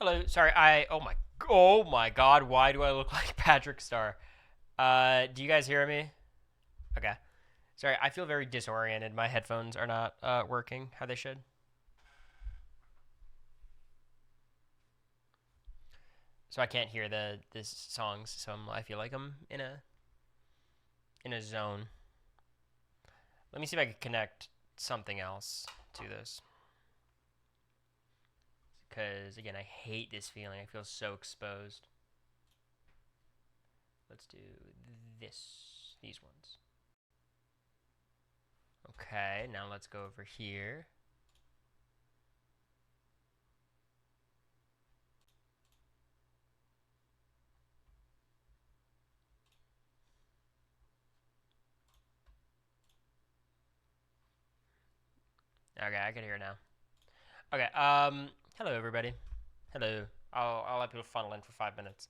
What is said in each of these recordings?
Hello. Sorry. Oh my God. Why do I look like Patrick Star? Do you guys hear me? Okay. Sorry. I feel very disoriented. My headphones are not working how they should. So I can't hear the songs. So I feel like I'm in a zone. Let me see if I can connect something else to this. Because again, I hate this feeling. I feel so exposed. Let's do these ones. Okay, now let's go over here. Okay, I can hear it now. Okay, hello everybody. Hello. I'll let people funnel in for 5 minutes.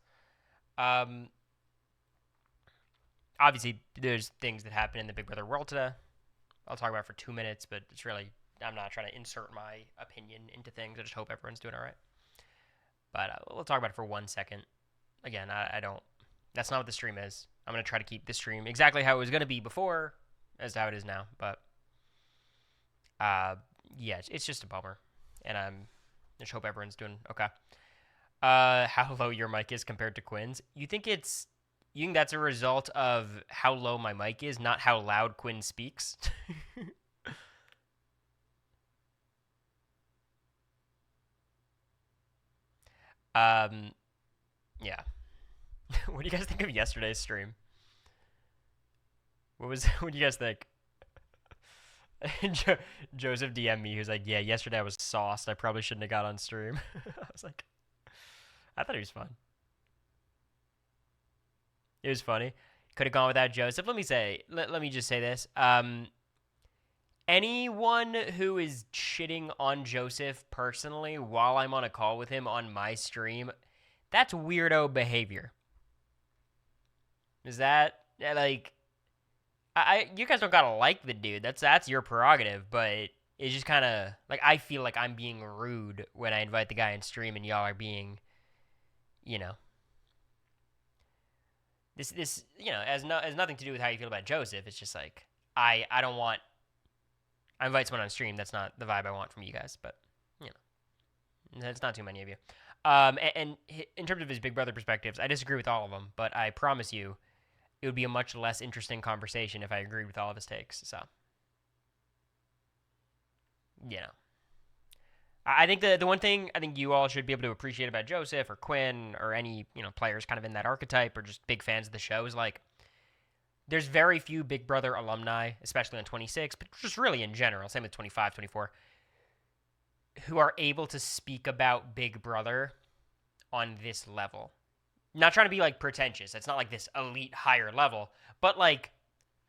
Um, Obviously there's things that happen in the Big Brother world today. I'll talk about it for 2 minutes, but it's really I'm not trying to insert my opinion into things. I just hope everyone's doing all right. But we'll talk about it for 1 second. Again, I don't. That's not what the stream is. I'm gonna try to keep the stream exactly how it was gonna be before, as to how it is now. But uh, yeah, it's just a bummer, and I just hope everyone's doing okay. How low your mic is compared to Quinn's? You think that's a result of how low my mic is, not how loud Quinn speaks? um, yeah. What do you guys think of yesterday's stream? What do you guys think? Joseph DM me. He was like, "Yeah, yesterday I was sauced. I probably shouldn't have got on stream." I was like, I thought he was fun. It was funny. Could have gone without Joseph. Let me just say this. Anyone who is shitting on Joseph personally while I'm on a call with him on my stream, that's weirdo behavior. Is that like you guys don't gotta like the dude. That's your prerogative, but it's just kind of like I feel like I'm being rude when I invite the guy in stream and y'all are being, you know, this has nothing to do with how you feel about Joseph. It's just like I don't want I invite someone on stream. That's not the vibe I want from you guys, but you know, it's not too many of you. And in terms of his Big Brother perspectives, I disagree with all of them, but I promise you, it would be a much less interesting conversation if I agreed with all of his takes. So, you know, I think the one thing I think you all should be able to appreciate about Joseph or Quinn or any players kind of in that archetype or just big fans of the show is like there's very few Big Brother alumni, especially on 26, but just really in general, same with 25, 24, who are able to speak about Big Brother on this level. Not trying to be like pretentious. It's not like this elite higher level, but like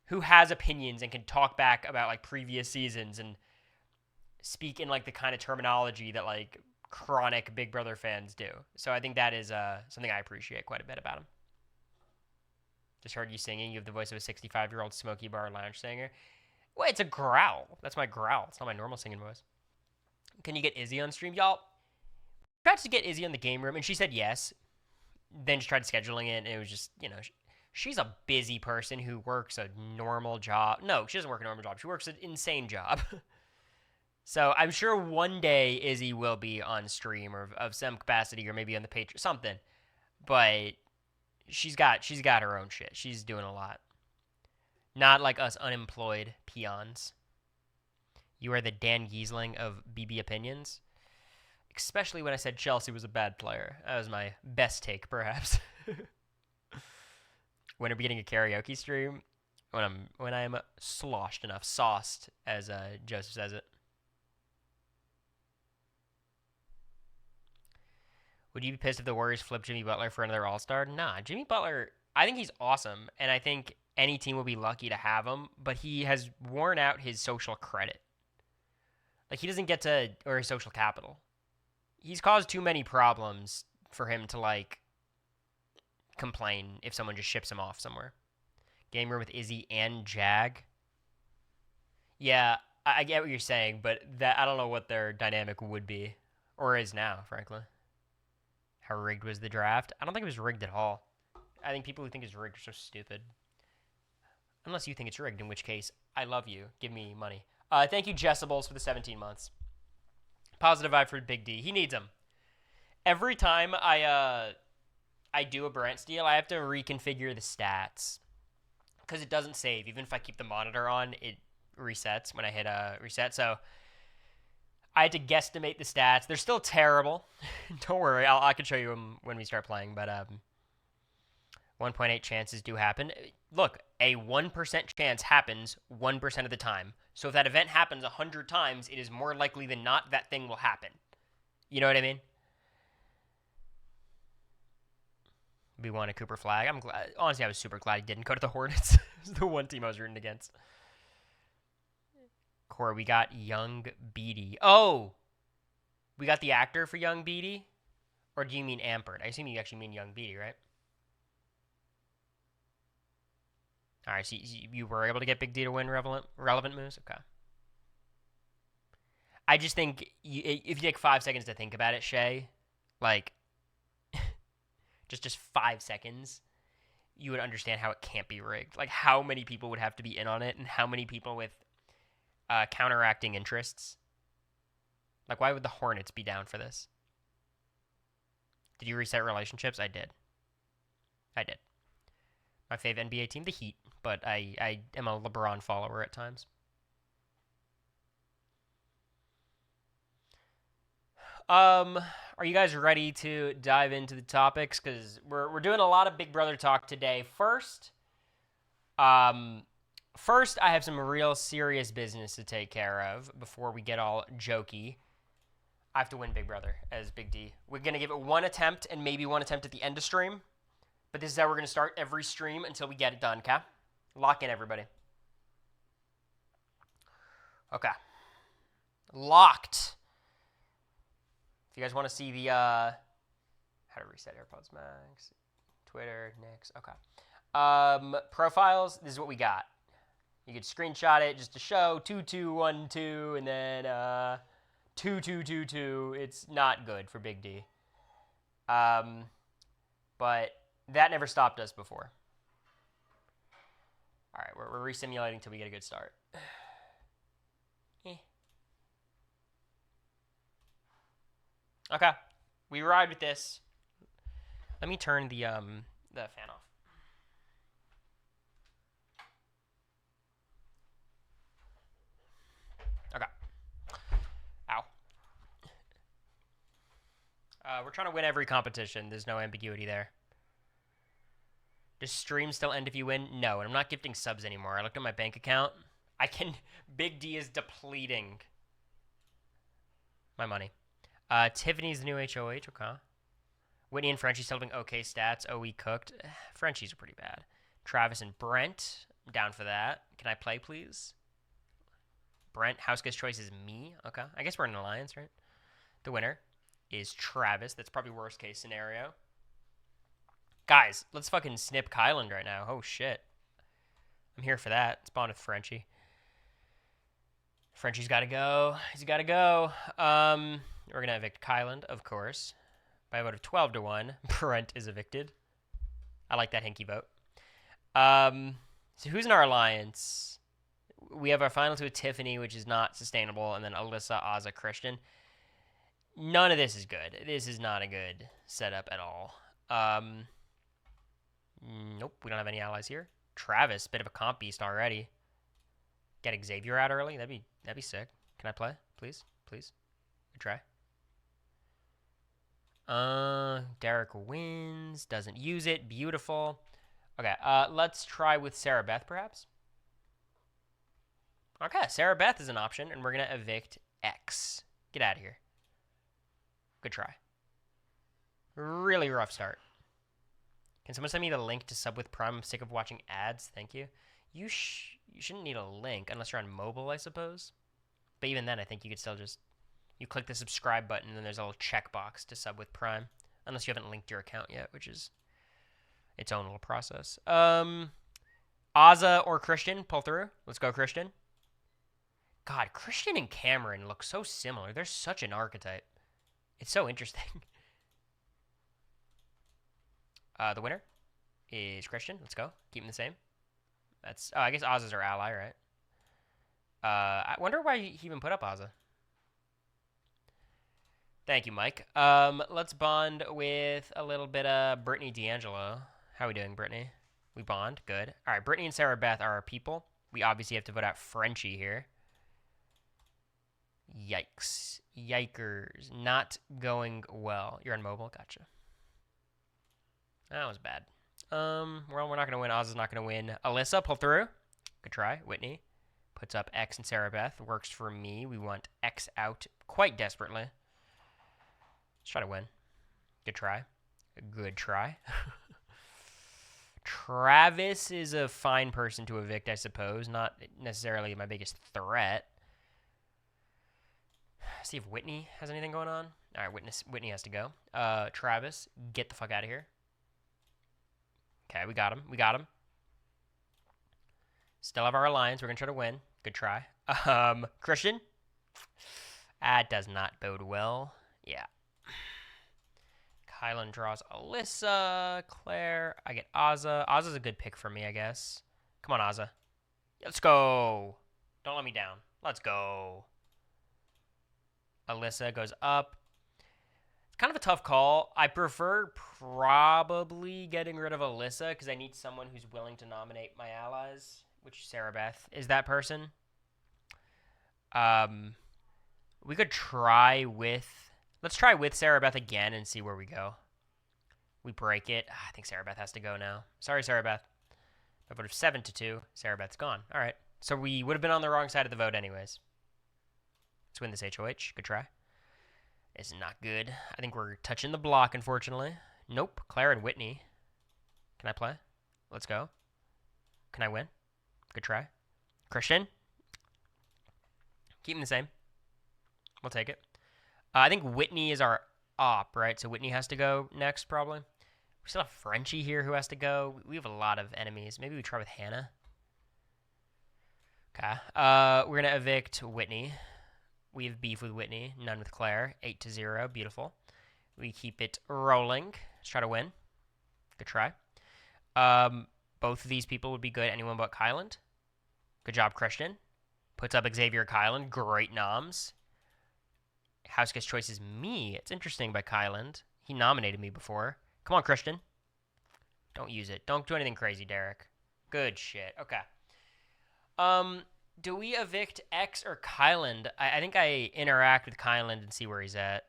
who has opinions and can talk back about like previous seasons and speak in like the kind of terminology that like chronic Big Brother fans do. So I think that is something I appreciate quite a bit about him. Just heard you singing. You have the voice of a 65-year-old smoky bar lounge singer. Well, it's a growl. That's my growl. It's not my normal singing voice. Can you get Izzy on stream, y'all? Tried to get Izzy on the game room, and she said yes. Then just tried scheduling it, and it was just she's a busy person who works a normal job. No, she doesn't work a normal job. She works an insane job. So I'm sure one day Izzy will be on stream or of some capacity, or maybe on the page or something. But she's got her own shit. She's doing a lot. Not like us unemployed peons. You are the Dan Giesling of BB opinions. Especially when I said Chelsea was a bad player. That was my best take, perhaps. When are we getting a karaoke stream? When I'm sloshed enough, sauced, as Joseph says it. Would you be pissed if the Warriors flip Jimmy Butler for another All Star? Nah, Jimmy Butler. I think he's awesome, and I think any team will be lucky to have him. But he has worn out his social credit. Like he doesn't get to or his social capital. He's caused too many problems for him to like complain if someone just ships him off somewhere. Game room with Izzy and Jag. Yeah, I get what you're saying, but that I don't know what their dynamic would be or is now, frankly. How rigged was the draft? I don't think it was rigged at all. I think people who think it's rigged are so stupid. Unless you think it's rigged, in which case, I love you. Give me money. Thank you, Jessables, for the 17 months. Positive vibe for Big D. He needs them. Every time I do a Brent steal, I have to reconfigure the stats. Because it doesn't save. Even if I keep the monitor on, it resets when I hit reset. So I had to guesstimate the stats. They're still terrible. Don't worry. I can show you them when we start playing. But 1.8 chances do happen. Look, a 1% chance happens 1% of the time. So if that event happens 100 times, it is more likely than not that thing will happen. You know what I mean? We won a Cooper flag. I'm glad. Honestly, I was super glad he didn't go to the Hornets. It was the one team I was rooting against. Cory, we got young BD. Oh! We got the actor for young BD? Or do you mean Ampert? I assume you actually mean young BD, right? Alright, so you were able to get Big D to win relevant moves? Okay. I just think, if you take 5 seconds to think about it, Shay, like, just 5 seconds, you would understand how it can't be rigged. Like, how many people would have to be in on it, and how many people with counteracting interests. Like, why would the Hornets be down for this? Did you reset relationships? I did. My favorite NBA team, the Heat, but I am a LeBron follower at times. Are you guys ready to dive into the topics? Because we're doing a lot of Big Brother talk today. First, I have some real serious business to take care of before we get all jokey. I have to win Big Brother as Big D. We're going to give it one attempt and maybe one attempt at the end of stream. But this is how we're going to start every stream until we get it done, okay? Lock in, everybody. Okay. Locked. If you guys want to see the, how to reset AirPods Max, Twitter, Nix, okay. Profiles, this is what we got. You could screenshot it just to show 2212 and then 2222. It's not good for Big D. But that never stopped us before. All right, we're resimulating until we get a good start. Okay, we ride with this. Let me turn the fan off. Okay. Ow. We're trying to win every competition. There's no ambiguity there. Does stream still end if you win? No, and I'm not gifting subs anymore. I looked at my bank account. Big D is depleting my money. Tiffany's the new HOH, okay. Whitney and Frenchie still having okay stats. Oh, we cooked. Frenchies are pretty bad. Travis and Brent, I'm down for that. Can I play, please? Brent, house guest choice is me. Okay, I guess we're in an alliance, right? The winner is Travis. That's probably worst case scenario. Guys, let's fucking snip Kyland right now. Oh, shit. I'm here for that. Spawn with Frenchie. Frenchie's got to go. He's got to go. We're going to evict Kyland, of course. By a vote of 12-1, Brent is evicted. I like that hinky vote. So who's in our alliance? We have our final two with Tiffany, which is not sustainable, and then Alyssa, Ozza, Christian. None of this is good. This is not a good setup at all. Nope, we don't have any allies here. Travis, bit of a comp beast already. Get Xavier out early. That'd be sick. Can I play, please? Please. Good try. Derek wins. Doesn't use it. Beautiful. Okay. Let's try with Sarah Beth, perhaps. Okay, Sarah Beth is an option, and we're gonna evict X. Get out of here. Good try. Really rough start. Can someone send me the link to sub with Prime? I'm sick of watching ads. Thank you. You shouldn't need a link unless you're on mobile, I suppose. But even then, I think you could still just... You click the subscribe button, and then there's a little checkbox to sub with Prime. Unless you haven't linked your account yet, which is its own little process. Ozza or Christian, pull through. Let's go, Christian. God, Christian and Cameron look so similar. They're such an archetype. It's so interesting. The winner is Christian. Let's go. Keep him the same. That's. Oh, I guess Oz is our ally, right? I wonder why he even put up Ozza. Thank you, Mike. Let's bond with a little bit of Brittany D'Angelo. How are we doing, Brittany? We bond. Good. All right, Brittany and Sarah Beth are our people. We obviously have to vote out Frenchie here. Yikes. Yikers. Not going well. You're on mobile. Gotcha. That was bad. Well, we're not going to win. Oz is not going to win. Alyssa, pull through. Good try. Whitney puts up X and Sarah Beth. Works for me. We want X out quite desperately. Let's try to win. Good try. Good try. Travis is a fine person to evict, I suppose. Not necessarily my biggest threat. See if Whitney has anything going on. All right, Whitney has to go. Travis, get the fuck out of here. Okay, we got him. We got him. Still have our alliance. We're going to try to win. Good try. Christian? That does not bode well. Yeah. Kylan draws Alyssa. Claire. I get Ozza. Ozza's a good pick for me, I guess. Come on, Ozza. Let's go. Don't let me down. Let's go. Alyssa goes up. It's kind of a tough call. I prefer probably getting rid of Alyssa because I need someone who's willing to nominate my allies, which Sarah Beth is that person. We could try with... Let's try with Sarah Beth again and see where we go. We break it. I think Sarah Beth has to go now. Sorry, Sarah Beth. I voted 7-2. Sarah Beth's gone. All right. So we would have been on the wrong side of the vote anyways. Let's win this HOH. Good try. It's not good. I think we're touching the block, unfortunately. Nope. Claire and Whitney. Can I play? Let's go. Can I win? Good try. Christian. Keep them the same. We'll take it. I think Whitney is our op, right? So Whitney has to go next, probably. We still have Frenchie here who has to go. We have a lot of enemies. Maybe we try with Hannah. Okay. We're going to evict Whitney. We have beef with Whitney. None with Claire. 8-0. Beautiful. We keep it rolling. Let's try to win. Good try. Both of these people would be good. Anyone but Kyland. Good job, Christian. Puts up Xavier Kyland. Great noms. House Guest Choice is me. It's interesting by Kyland. He nominated me before. Come on, Christian. Don't use it. Don't do anything crazy, Derek. Good shit. Okay. Do we evict X or Kyland? I think I interact with Kyland and see where he's at.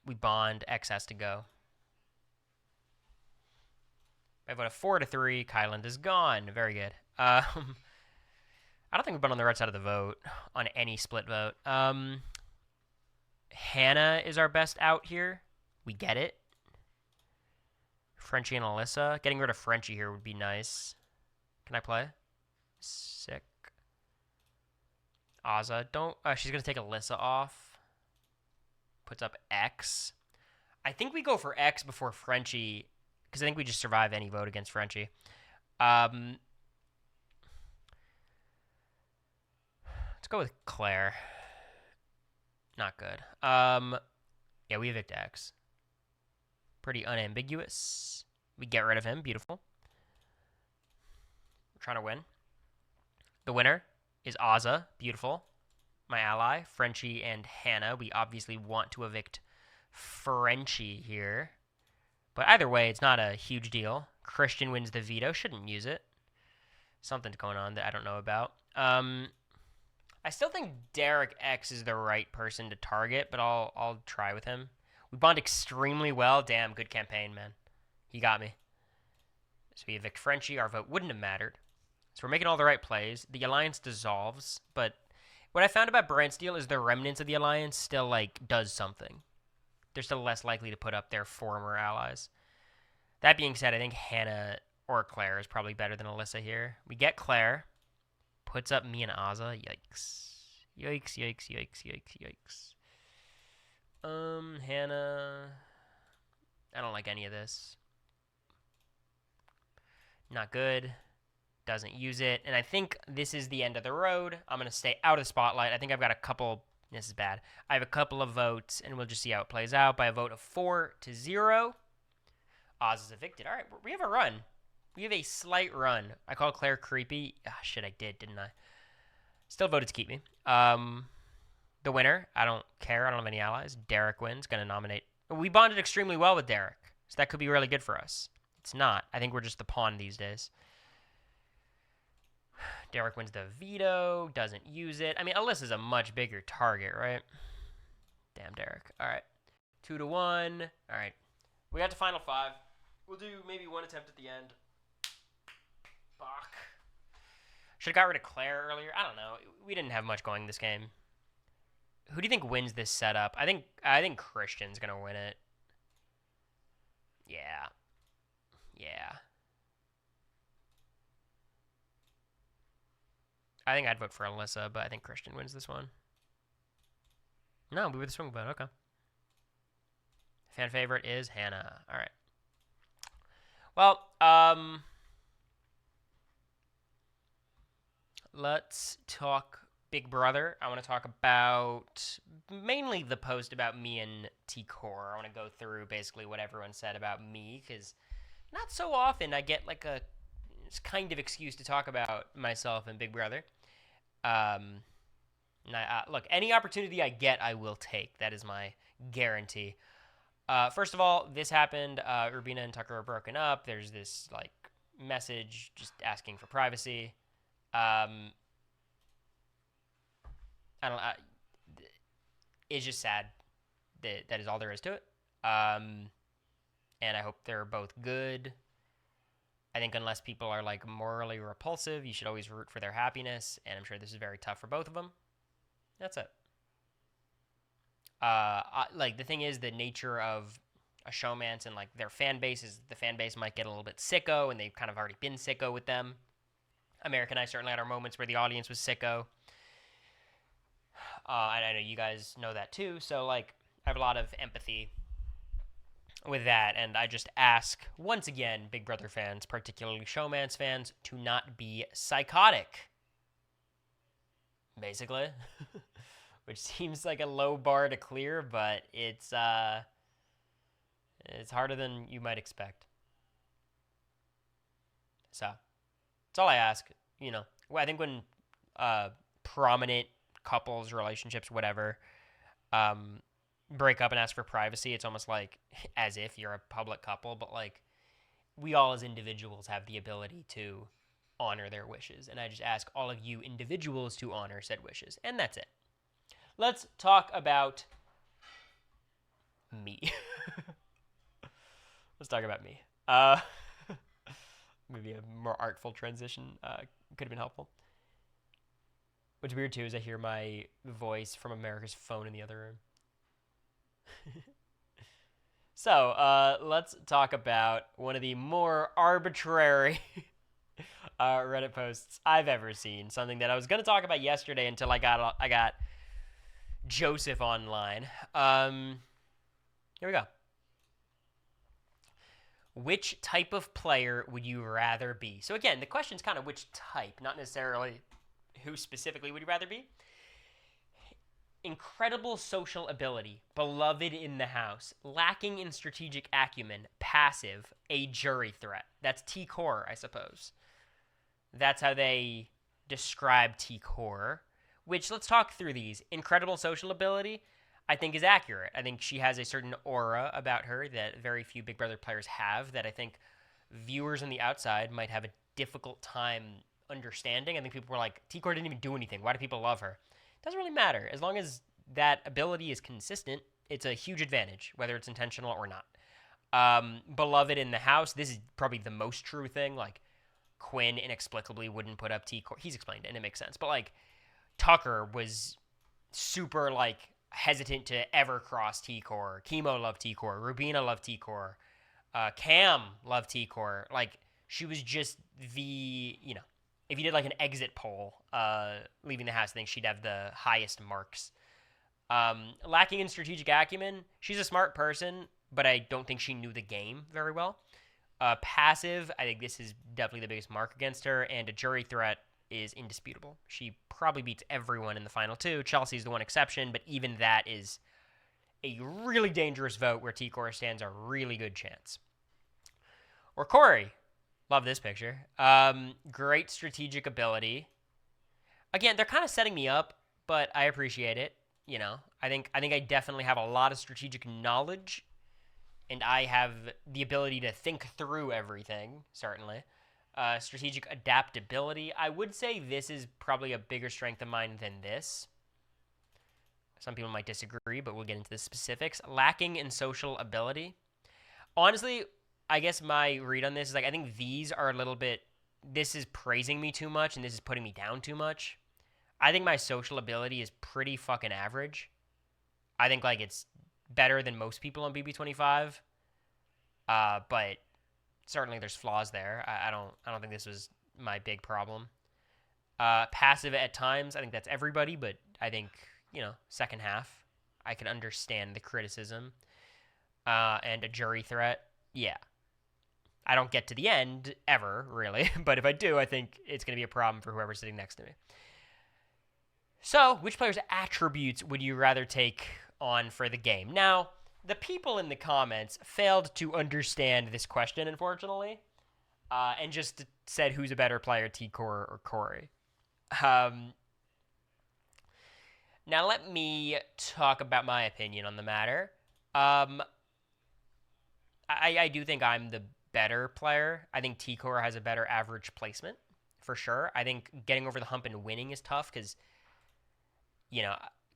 We bond. X has to go. I vote a 4-3. Kyland is gone. Very good. I don't think we've been on the right side of the vote on any split vote. Hannah is our best out here. We get it. Frenchie and Alyssa. Getting rid of Frenchie here would be nice. Can I play? Sick. Ozza. Don't... she's going to take Alyssa off. Puts up X. I think we go for X before Frenchie, because I think we just survive any vote against Frenchie. Let's go with Claire. Not good. Yeah, we evict X. Pretty unambiguous. We get rid of him. Beautiful. We're trying to win. The winner is Ozza. Beautiful. My ally, Frenchie and Hannah. We obviously want to evict Frenchie here. But either way, it's not a huge deal. Christian wins the veto. Shouldn't use it. Something's going on that I don't know about. I still think Derek X is the right person to target, but I'll try with him. We bond extremely well. Damn, good campaign, man. He got me. So we evict Frenchie. Our vote wouldn't have mattered. So we're making all the right plays. The alliance dissolves, but what I found about Brand Steel is the remnants of the alliance still, like, does something. They're still less likely to put up their former allies. That being said, I think Hannah or Claire is probably better than Alyssa here. We get Claire. Puts up me and Ozza. Yikes. Yikes, yikes, yikes, yikes, yikes. Hannah. I don't like any of this. Not good. Doesn't use it. And I think this is the end of the road. I'm going to stay out of the spotlight. I think I've got a couple... This is bad. I have a couple of votes, and we'll just see how it plays out. By a vote of 4-0, Oz is evicted. All right, we have a run. We have a slight run. I called Claire creepy. Ah, shit, I did, didn't I? Still voted to keep me. The winner, I don't care. I don't have any allies. Derek wins. Gonna nominate. We bonded extremely well with Derek, so that could be really good for us. It's not. I think we're just the pawn these days. Derek wins the veto. Doesn't use it. I mean, Alyssa's a much bigger target, right? Damn, Derek. All right. 2-1. All right. We got to final 5. We'll do maybe one attempt at the end. Bach. Should have got rid of Claire earlier. I don't know. We didn't have much going this game. Who do you think wins this setup? I think Christian's gonna win it. Yeah. I think I'd vote for Alyssa, but I think Christian wins this one. No, we were the swing vote. Okay. Fan favorite is Hannah. All right. Well, let's talk Big Brother. I want to talk about mainly the post about me and T-Core. I want to go through basically what everyone said about me, because not so often I get like a kind of excuse to talk about myself and Big Brother. Look, any opportunity I get, I will take. That is my guarantee. First of all, this happened. Rubina and Tucker are broken up. There's this like message just asking for privacy. It's just sad that is all there is to it. And I hope they're both good. I think unless people are like morally repulsive, you should always root for their happiness. And I'm sure this is very tough for both of them. That's it. Like the thing is, the nature of a showmance and like their fan base is the fan base might get a little bit sicko, and they've kind of already been sicko with them. America and I certainly had our moments where the audience was sicko. I know you guys know that too. So like, I have a lot of empathy with that, and I just ask once again, Big Brother fans, particularly showmance fans, to not be psychotic. Basically. Which seems like a low bar to clear, but it's harder than you might expect. So, that's all I ask. You know, I think when prominent couples, relationships, whatever, break up and ask for privacy, it's almost like as if you're a public couple, but like we all as individuals have the ability to honor their wishes. And I just ask all of you individuals to honor said wishes. And that's it. Let's talk about me. Let's talk about me. Maybe a more artful transition could have been helpful. What's weird too is I hear my voice from America's phone in the other room. So, let's talk about one of the more arbitrary Reddit posts I've ever seen. Something that I was going to talk about yesterday until I got Joseph online. Here we go. Which type of player would you rather be? So again, the question's kind of which type, not necessarily who specifically would you rather be. Incredible social ability, beloved in the house, lacking in strategic acumen, passive, a jury threat. That's T-Core, I suppose. That's how they describe T-Core. Which, let's talk through these. Incredible social ability, I think, is accurate. I think she has a certain aura about her that very few Big Brother players have, that I think viewers on the outside might have a difficult time understanding. I think people were like, T-Core didn't even do anything. Why do people love her? It doesn't really matter. As long as that ability is consistent, it's a huge advantage, whether it's intentional or not. Beloved in the house, this is probably the most true thing. Like, Quinn inexplicably wouldn't put up T-Core. He's explained it, and it makes sense. But, like, Tucker was super, like, hesitant to ever cross T-Core. Chemo loved T-Core. Rubina loved T-Core. Cam loved T-Core. Like, she was just the, you know, if you did, like, an exit poll leaving the house, I think she'd have the highest marks. Lacking in strategic acumen, she's a smart person, but I don't think she knew the game very well. Passive, I think this is definitely the biggest mark against her, and a jury threat is indisputable. She probably beats everyone in the final two. Chelsea's the one exception, but even that is a really dangerous vote where T-Core stands a really good chance. Or Cory. Love this picture. Great strategic ability. Again, they're kind of setting me up, but I appreciate it. I think I definitely have a lot of strategic knowledge, and I have the ability to think through everything. Certainly, strategic adaptability. I would say this is probably a bigger strength of mine than this. Some people might disagree, but we'll get into the specifics. Lacking in social ability. Honestly, I guess my read on this is like I think these are a little bit. This is praising me too much, and this is putting me down too much. I think my social ability is pretty fucking average. I think like it's better than most people on BB25, but certainly there's flaws there. I don't think this was my big problem. Passive at times, I think that's everybody, but I think second half, I can understand the criticism. And a jury threat, yeah. I don't get to the end ever, really, but if I do, I think it's going to be a problem for whoever's sitting next to me. So, which player's attributes would you rather take on for the game? Now, the people in the comments failed to understand this question, unfortunately, and just said who's a better player, T-Core or Cory. Now, let me talk about my opinion on the matter. I do think I'm the better player. I think T-Core has a better average placement, for sure. I think getting over the hump and winning is tough because,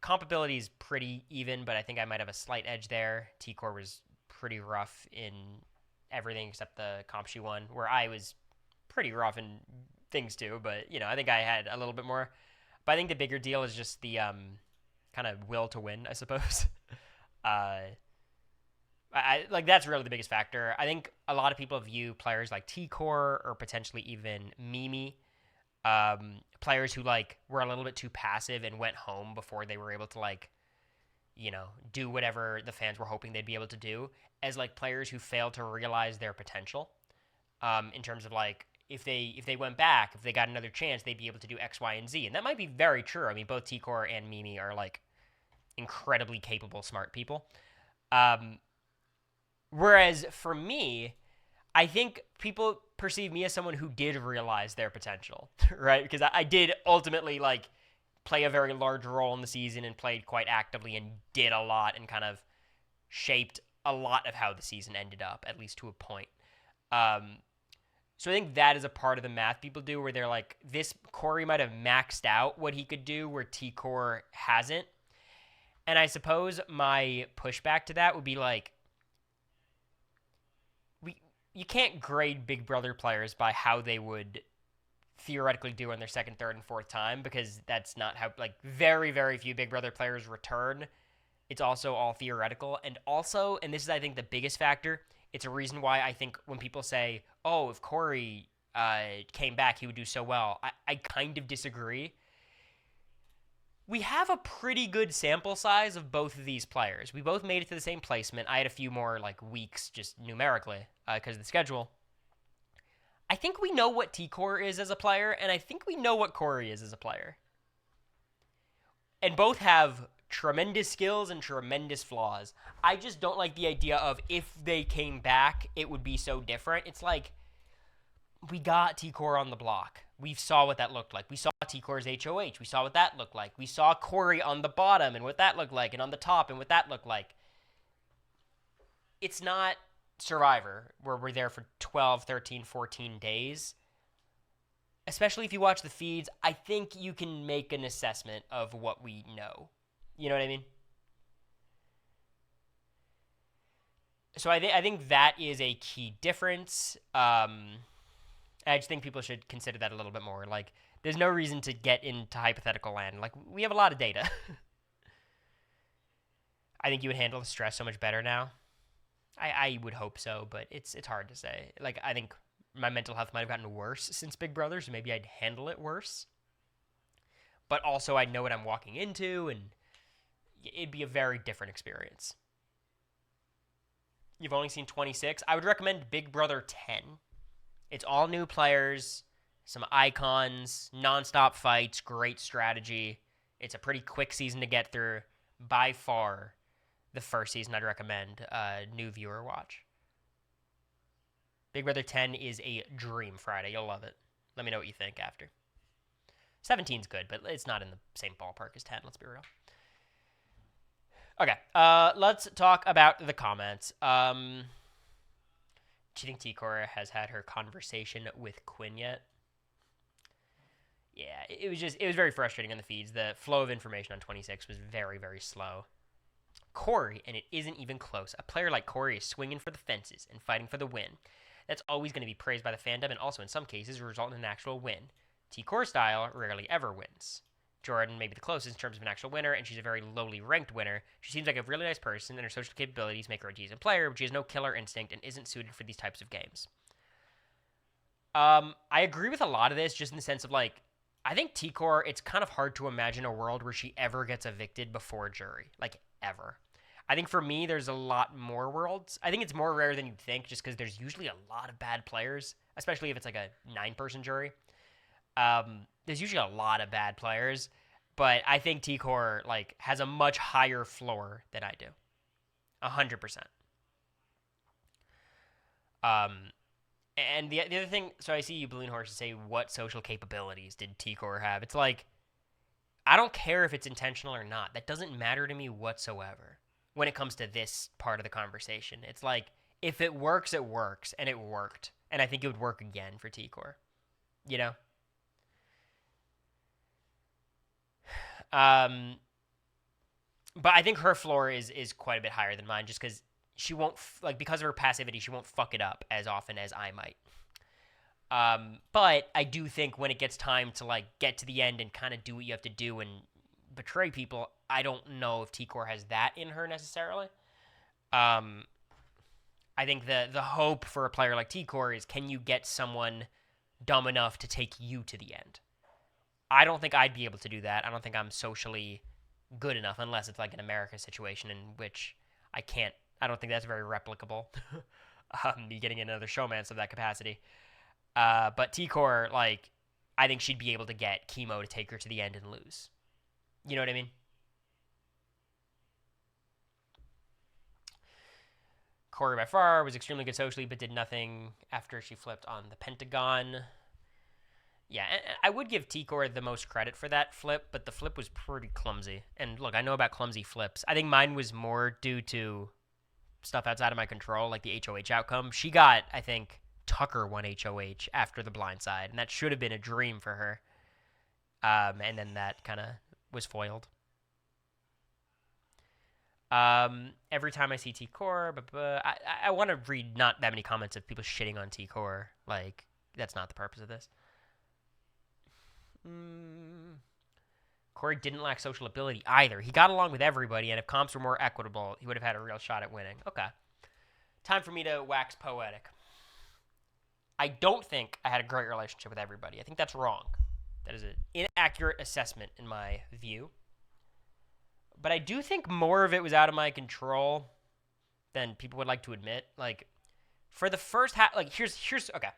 comp ability is pretty even, but I think I might have a slight edge there. T-Core was pretty rough in everything except the comp she won, where I was pretty rough in things too, but, I think I had a little bit more. But I think the bigger deal is just the kind of will to win, I suppose. I like that's really the biggest factor. I think a lot of people view players like T-Core or potentially even Mimi, players who were a little bit too passive and went home before they were able to do whatever the fans were hoping they'd be able to do, as players who failed to realize their potential. In terms of if they went back, if they got another chance, they'd be able to do X, Y, and Z, and that might be very true. I mean, both T-Core and Mimi are incredibly capable, smart people. Whereas for me, I think people perceive me as someone who did realize their potential, right? Because I did ultimately play a very large role in the season and played quite actively and did a lot and kind of shaped a lot of how the season ended up, at least to a point. So I think that is a part of the math people do where they're like, this Cory might have maxed out what he could do where T-Core hasn't. And I suppose my pushback to that would be you can't grade Big Brother players by how they would theoretically do on their second, third, and fourth time, because that's not how, very, very few Big Brother players return. It's also all theoretical. And also, and this is, I think, the biggest factor, it's a reason why I think when people say, oh, if Cory came back, he would do so well, I kind of disagree. We have a pretty good sample size of both of these players. We both made it to the same placement. I had a few more weeks just numerically because of the schedule. I think we know what T-Core is as a player, and I think we know what Cory is as a player. And both have tremendous skills and tremendous flaws. I just don't like the idea of if they came back, it would be so different. It's we got T-Core on the block. We saw what that looked like. We saw T-Core's HOH. We saw what that looked like. We saw Cory on the bottom and what that looked like, and on the top and what that looked like. It's not Survivor, where we're there for 12, 13, 14 days. Especially if you watch the feeds, I think you can make an assessment of what we know. You know what I mean? So I think that is a key difference. I just think people should consider that a little bit more. There's no reason to get into hypothetical land. We have a lot of data. I think you would handle the stress so much better now. I would hope so, but it's hard to say. I think my mental health might have gotten worse since Big Brother, so maybe I'd handle it worse. But also, I'd know what I'm walking into, and it'd be a very different experience. You've only seen 26. I would recommend Big Brother 10. It's all new players, some icons, nonstop fights, great strategy. It's a pretty quick season to get through. By far, the first season I'd recommend a new viewer watch. Big Brother 10 is a dream Friday. You'll love it. Let me know what you think after. 17's good, but it's not in the same ballpark as 10, let's be real. Okay, let's talk about the comments. Do you think T-Core has had her conversation with Quinn yet? Yeah, it was very frustrating on the feeds. The flow of information on 26 was very, very slow. Cory, and it isn't even close. A player like Cory is swinging for the fences and fighting for the win. That's always going to be praised by the fandom and also in some cases result in an actual win. T-Core style rarely ever wins. Jordan may be the closest in terms of an actual winner, and she's a very lowly ranked winner. She seems like a really nice person, and her social capabilities make her a decent player, but she has no killer instinct and isn't suited for these types of games. I agree with a lot of this, just in the sense of, like, I think T-Core, it's kind of hard to imagine a world where she ever gets evicted before jury. Like, ever. I think for me, there's a lot more worlds. I think it's more rare than you'd think, just because there's usually a lot of bad players, especially if it's like a 9-person jury. There's usually a lot of bad players, but I think T-Core, like, has a much higher floor than I do. 100%. And the other thing, so I see you Balloon Horse say, what social capabilities did T-Core have? It's like, I don't care if it's intentional or not. That doesn't matter to me whatsoever when it comes to this part of the conversation. It's like, if it works, it works, and it worked. And I think it would work again for T-Core. You know? But I think her floor is quite a bit higher than mine, just because she won't, because of her passivity, she won't fuck it up as often as I might. But I do think when it gets time to, like, get to the end and kind of do what you have to do and betray people, I don't know if T-Core has that in her necessarily. I think the hope for a player like T-Core is, can you get someone dumb enough to take you to the end? I don't think I'd be able to do that. I don't think I'm socially good enough, unless it's like an America situation in which I don't think that's very replicable. Me getting another showmance of that capacity. But T-Core, like, I think she'd be able to get Chemo to take her to the end and lose. You know what I mean? Cory by far was extremely good socially, but did nothing after she flipped on the Pentagon. Yeah, and I would give T-Core the most credit for that flip, but the flip was pretty clumsy. And look, I know about clumsy flips. I think mine was more due to stuff outside of my control, like the HOH outcome. She got, I think, Tucker won HOH after the blindside, and that should have been a dream for her. And then that kind of was foiled. Every time I see T-Core, I want to read not that many comments of people shitting on T-Core. Like, that's not the purpose of this. Cory didn't lack social ability either. He got along with everybody, and if comps were more equitable, he would have had a real shot at winning. Okay. Time for me to wax poetic. I don't think I had a great relationship with everybody. I think that's wrong. That is an inaccurate assessment in my view. But I do think more of it was out of my control than people would like to admit. Like, for the first half, like, here's okay.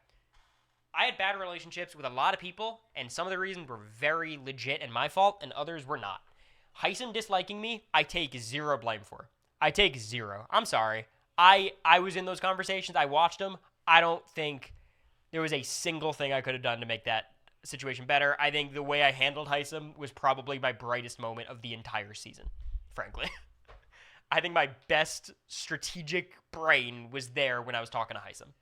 I had bad relationships with a lot of people, and some of the reasons were very legit and my fault, and others were not. Heisem disliking me, I take zero blame for. I take zero. I'm sorry. I was in those conversations. I watched them. I don't think there was a single thing I could have done to make that situation better. I think the way I handled Heisem was probably my brightest moment of the entire season, frankly. I think my best strategic brain was there when I was talking to Heisem.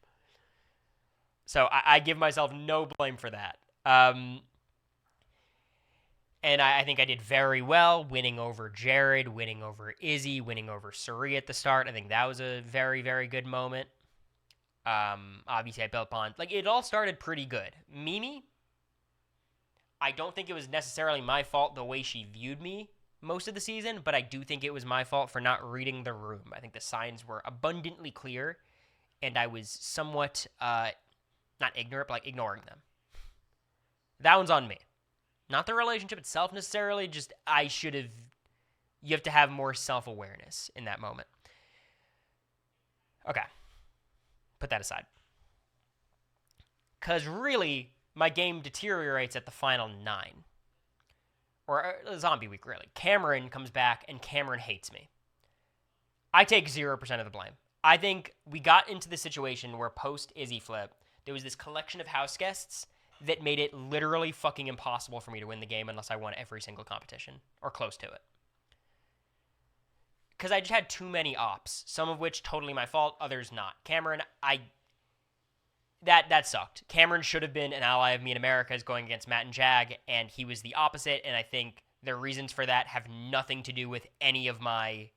So I give myself no blame for that. And I think I did very well, winning over Jared, winning over Izzy, winning over Suri at the start. I think that was a very, very good moment. Obviously, I built upon... Like, it all started pretty good. Mimi, I don't think it was necessarily my fault the way she viewed me most of the season, but I do think it was my fault for not reading the room. I think the signs were abundantly clear, and I was somewhat... not ignorant, but like ignoring them. That one's on me. Not the relationship itself necessarily, just you have to have more self-awareness in that moment. Okay. Put that aside. Because really, my game deteriorates at the final 9. Or zombie week, really. Cameron comes back, and Cameron hates me. I take 0% of the blame. I think we got into the situation where post Izzy flip, there was this collection of house guests that made it literally fucking impossible for me to win the game unless I won every single competition or close to it. Because I just had too many ops, some of which totally my fault, others not. Cameron, that sucked. Cameron should have been an ally of me in America's going against Matt and Jag, and he was the opposite, and I think the reasons for that have nothing to do with any of my...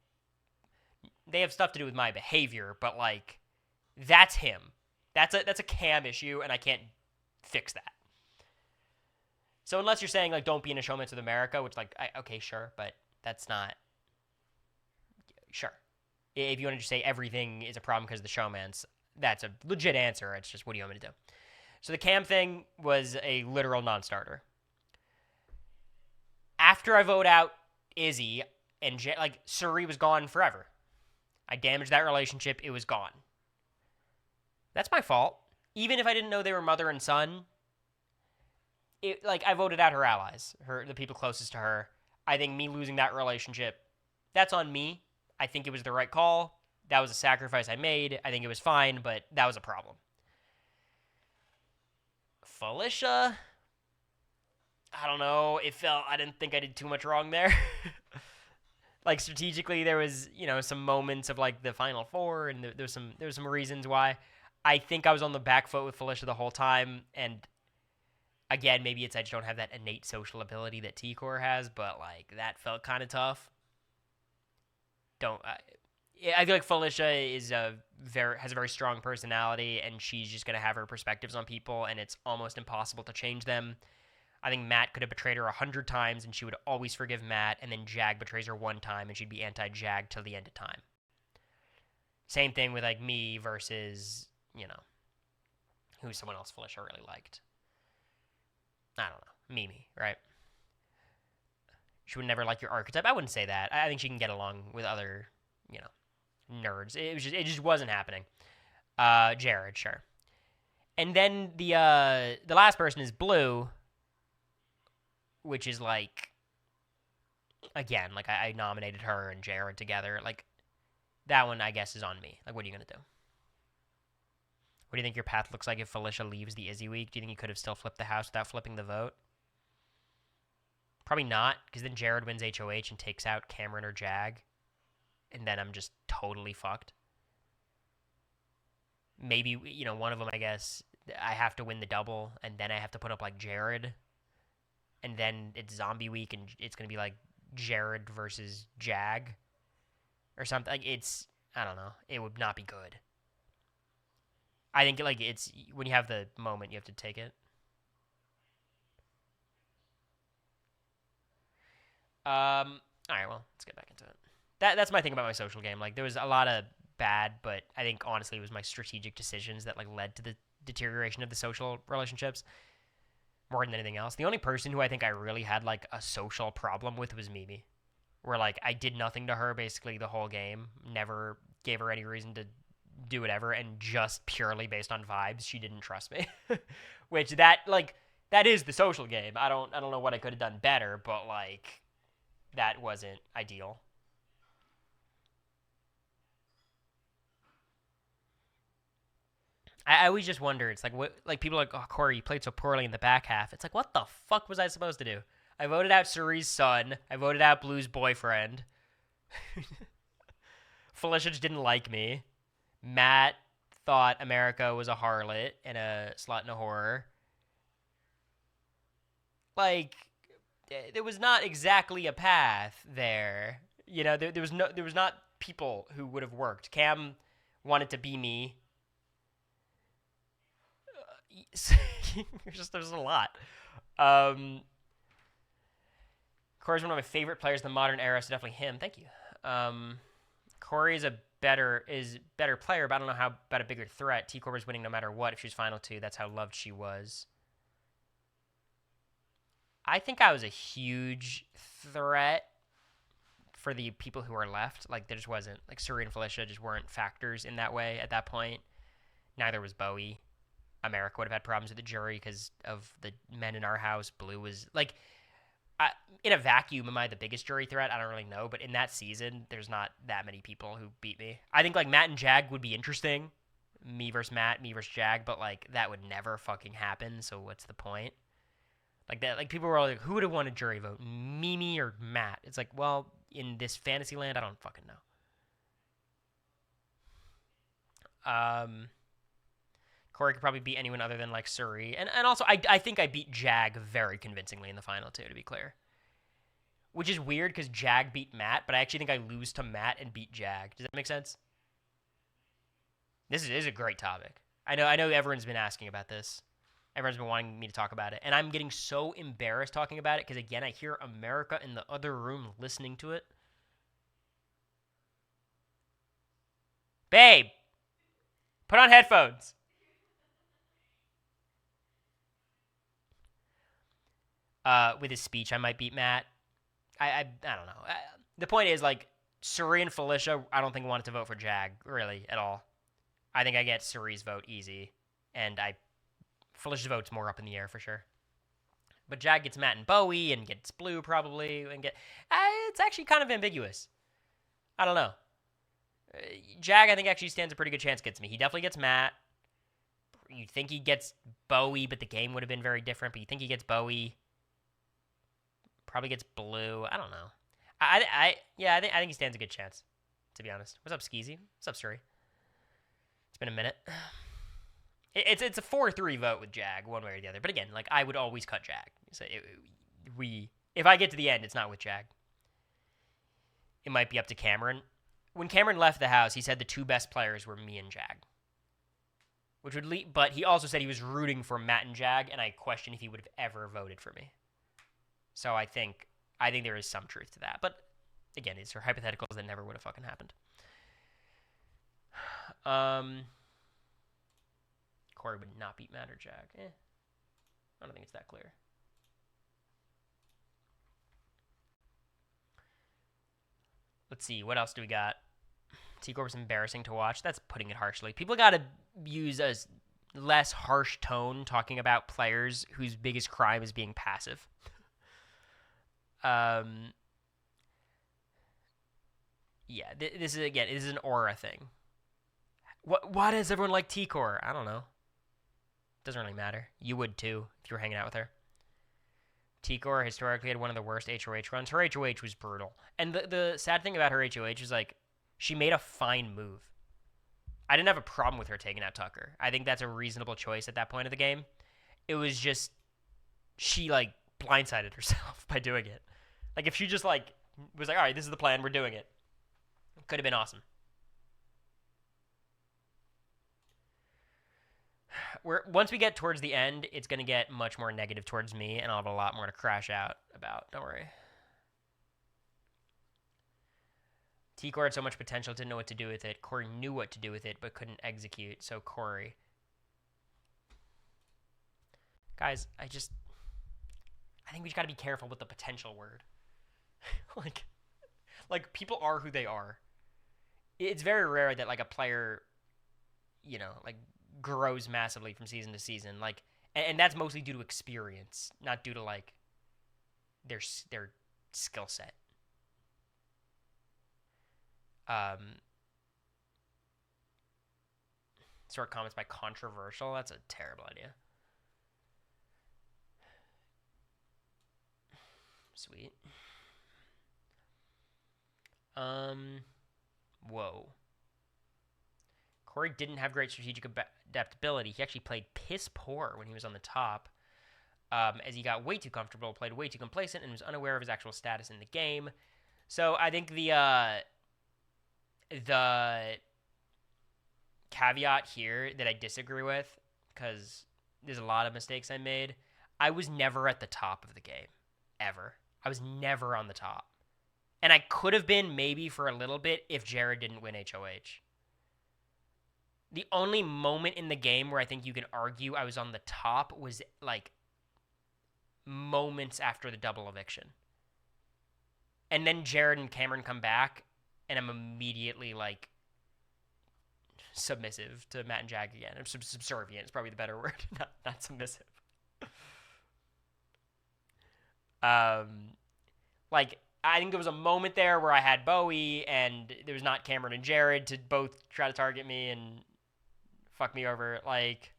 They have stuff to do with my behavior, but, like, that's him. That's a Cam issue, and I can't fix that. So unless you're saying, like, don't be in a showmance with America, which, like, okay, sure, but that's not... Sure. If you want to just say everything is a problem because of the showmance, that's a legit answer. It's just, what do you want me to do? So the Cam thing was a literal non-starter. After I vote out Izzy, and, like, Suri was gone forever. I damaged that relationship. It was gone. That's my fault. Even if I didn't know they were mother and son, I voted out her allies, the people closest to her. I think me losing that relationship, that's on me. I think it was the right call. That was a sacrifice I made. I think it was fine, but that was a problem. Felicia, I don't know. I didn't think I did too much wrong there. Like, strategically, there was, some moments of, like, the Final Four, and there's some reasons why. I think I was on the back foot with Felicia the whole time, and again, maybe it's I just don't have that innate social ability that T-Core has, but, like, that felt kind of tough. I feel like Felicia has a very strong personality, and she's just going to have her perspectives on people, and it's almost impossible to change them. I think Matt could have betrayed her 100 times, and she would always forgive Matt, and then Jag betrays her one time, and she'd be anti-Jag till the end of time. Same thing with, like, me versus, who someone else Felicia really liked. I don't know. Mimi, right? She would never like your archetype. I wouldn't say that. I think she can get along with other, nerds. It just wasn't happening. Jared, sure. And then the last person is Blue, which is, like, again, like, I nominated her and Jared together. Like, that one, I guess, is on me. Like, what are you going to do? What do you think your path looks like if Felicia leaves the Izzy week? Do you think you could have still flipped the house without flipping the vote? Probably not, because then Jared wins HOH and takes out Cameron or Jag, and then I'm just totally fucked. Maybe, one of them, I guess, I have to win the double, and then I have to put up, like, Jared, and then it's zombie week, and it's going to be, like, Jared versus Jag, or something. Like, I don't know. It would not be good. I think, like, it's, when you have the moment, you have to take it. All right, well, let's get back into it. That's my thing about my social game. Like, there was a lot of bad, but I think, honestly, it was my strategic decisions that, like, led to the deterioration of the social relationships more than anything else. The only person who I think I really had, like, a social problem with was Mimi, where, like, I did nothing to her basically the whole game, never gave her any reason to do whatever, and just purely based on vibes, she didn't trust me. Which, that is the social game. I don't know what I could have done better, but, like, that wasn't ideal. I always just wonder, it's like, what, like, people are like, oh, Cory, you played so poorly in the back half. It's like, what the fuck was I supposed to do? I voted out Suri's son. I voted out Blue's boyfriend. Felicia just didn't like me. Matt thought America was a harlot and a slut and a whore. Like, there was not exactly a path there. There was not people who would have worked. Cam wanted to be me. There's a lot. Cory's one of my favorite players in the modern era, so definitely him. Thank you. Cory is a better player, but I don't know how about a bigger threat. T-Core was winning no matter what. If she was final two, that's how loved she was. I think I was a huge threat for the people who are left. Like, there just wasn't, like, Suri and Felicia just weren't factors in that way at that point. Neither was Bowie. America would have had problems with the jury because of the men in our house. Blue was, like, I, in a vacuum, am I the biggest jury threat? I don't really know, but in that season, there's not that many people who beat me. I think like Matt and Jag would be interesting, me versus Matt, me versus Jag, but like that would never fucking happen. So what's the point? Like that, like people were all like, who would have won a jury vote, Mimi or Matt? It's like, well, in this fantasy land, I don't fucking know. Cory could probably beat anyone other than like Suri, and also I think I beat Jag very convincingly in the final too, to be clear. Which is weird because Jag beat Matt, but I actually think I lose to Matt and beat Jag. Does that make sense? This is a great topic. I know everyone's been asking about this. Everyone's been wanting me to talk about it, and I'm getting so embarrassed talking about it because again I hear America in the other room listening to it. Babe, put on headphones. With his speech, I might beat Matt. I don't know. The point is like Suri and Felicia. I don't think wanted to vote for Jag really at all. I think I get Suri's vote easy, and Felicia's vote's more up in the air for sure. But Jag gets Matt and Bowie, and gets Blue probably, and it's actually kind of ambiguous. I don't know. Jag, I think actually stands a pretty good chance gets me. He definitely gets Matt. You think he gets Bowie, but the game would have been very different. But you think he gets Bowie. Probably gets Blue. I don't know. I think he stands a good chance, to be honest. What's up, Skeezy? What's up, Suri? It's been a minute. It's a 4-3 vote with Jag, one way or the other. But again, like I would always cut Jag. So if I get to the end, it's not with Jag. It might be up to Cameron. When Cameron left the house, he said the two best players were me and Jag. Which would lead, but he also said he was rooting for Matt and Jag, and I question if he would have ever voted for me. So I think there is some truth to that. But again, these are hypotheticals that never would have fucking happened. Cory would not beat Matt or Jag. I don't think it's that clear. Let's see. What else do we got? T-Corp is embarrassing to watch. That's putting it harshly. People got to use a less harsh tone talking about players whose biggest crime is being passive. Yeah, this is an aura thing. Why does everyone like T-Core? I don't know. Doesn't really matter. You would too if you were hanging out with her. T-Core historically had one of the worst HOH runs. Her HOH was brutal. And the sad thing about her HOH is like she made a fine move. I didn't have a problem with her taking out Tucker. I think that's a reasonable choice at that point of the game. It was just she like blindsided herself by doing it. Like if she just like was like, all right, this is the plan, we're doing it. It could have been awesome. Once we get towards the end, it's going to get much more negative towards me, and I'll have a lot more to crash out about. Don't worry. T-Core had so much potential, didn't know what to do with it. Cory knew what to do with it, but couldn't execute. So Cory. Guys, I think we just got to be careful with the potential word. like people are who they are. It's very rare that like a player, like grows massively from season to season. Like, and that's mostly due to experience, not due to like their skill set. Sort comments by controversial. That's a terrible idea. Sweet. Whoa. Cory didn't have great strategic adaptability. He actually played piss poor when he was on the top, as he got way too comfortable, played way too complacent, and was unaware of his actual status in the game. So I think the caveat here that I disagree with, because there's a lot of mistakes I made, I was never at the top of the game, ever. I was never on the top. And I could have been maybe for a little bit if Jared didn't win HOH. The only moment in the game where I think you can argue I was on the top was like moments after the double eviction. And then Jared and Cameron come back, and I'm immediately like submissive to Matt and Jag again. I'm subservient. It's probably the better word, not submissive. Um, like, I think there was a moment there where I had Bowie, and there was not Cameron and Jared to both try to target me and fuck me over. Like,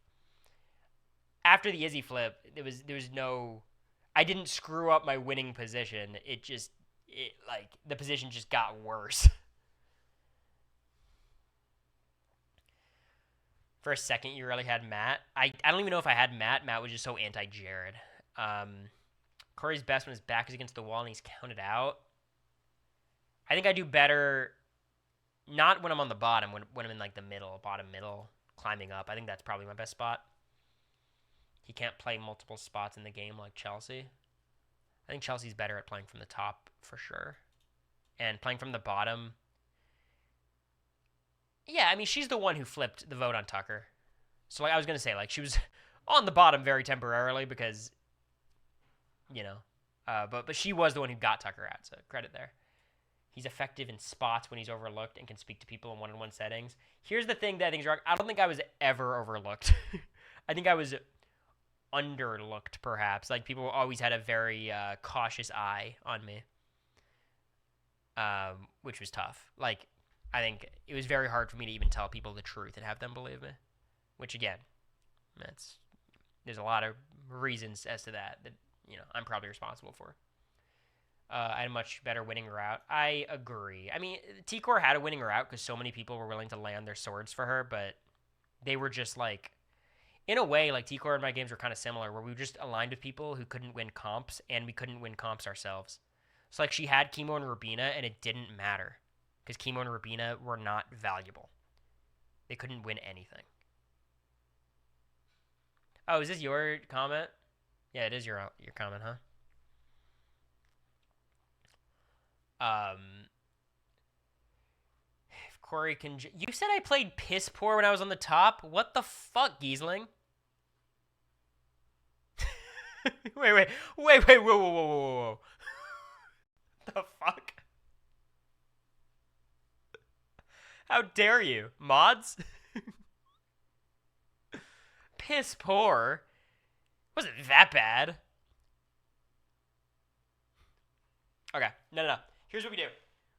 after the Izzy flip, there was no. I didn't screw up my winning position. Like, the position just got worse. For a second, you really had Matt. I don't even know if I had Matt. Matt was just so anti-Jared. Cory's best when his back is against the wall and he's counted out. I think I do better not when I'm on the bottom, when I'm in like the middle, bottom middle, climbing up. I think that's probably my best spot. He can't play multiple spots in the game like Chelsea. I think Chelsea's better at playing from the top for sure. And playing from the bottom. Yeah, I mean, she's the one who flipped the vote on Tucker. So like I was going to say, like, she was on the bottom very temporarily because, you know, but she was the one who got Tucker out, so credit there. He's effective in spots when he's overlooked and can speak to people in one-on-one settings. Here's the thing that I think is wrong. I don't think I was ever overlooked. I think I was underlooked, perhaps. Like, people always had a very cautious eye on me, which was tough. Like, I think it was very hard for me to even tell people the truth and have them believe me, which, again, there's a lot of reasons as to that I'm probably responsible for. I had a much better winning route. I agree. I mean, T-Core had a winning route because so many people were willing to land their swords for her, but they were just like, in a way, like T-Core and my games were kind of similar, where we just aligned with people who couldn't win comps, and we couldn't win comps ourselves. So like she had Chemo and Rubina, and it didn't matter because Chemo and Rubina were not valuable. They couldn't win anything. Oh, is this your comment? Yeah, it is your comment, huh? If Cory can... You said I played piss poor when I was on the top? What the fuck, Giesling? wait, whoa. The fuck? How dare you? Mods? Piss poor? Wasn't that bad. Okay, no. Here's what we do.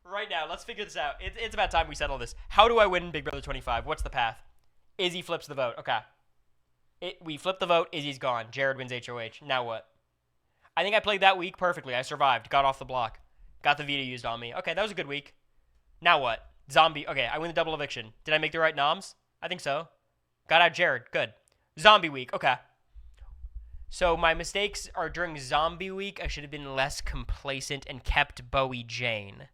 Right now, let's figure this out. It's about time we settle this. How do I win Big Brother 25? What's the path? Izzy flips the vote. Okay. We flip the vote. Izzy's gone. Jared wins HOH. Now what? I think I played that week perfectly. I survived. Got off the block. Got the veto used on me. Okay, that was a good week. Now what? Zombie. Okay, I win the double eviction. Did I make the right noms? I think so. Got out Jared. Good. Zombie week. Okay. So my mistakes are during zombie week. I should have been less complacent and kept Bowie Jane.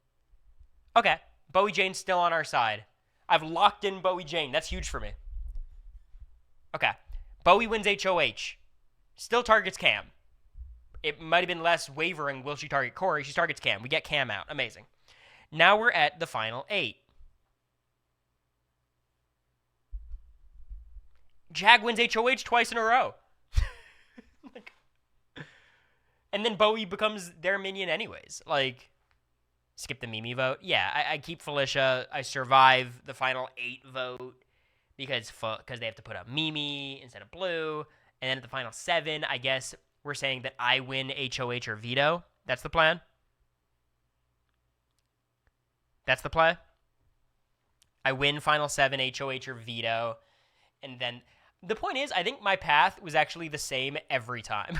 Okay. Bowie Jane's still on our side. I've locked in Bowie Jane. That's huge for me. Okay. Bowie wins HOH. Still targets Cam. It might have been less wavering. Will she target Cory? She targets Cam. We get Cam out. Amazing. Now we're at the final 8. Jag wins HOH twice in a row. And then Bowie becomes their minion anyways. Like, skip the Mimi vote. Yeah, I keep Felicia. I survive the final 8 vote because they have to put up Mimi instead of Blue. And then at the final 7, I guess we're saying that I win HOH or veto. That's the plan. That's the play. I win final 7, HOH or veto. And then the point is, I think my path was actually the same every time.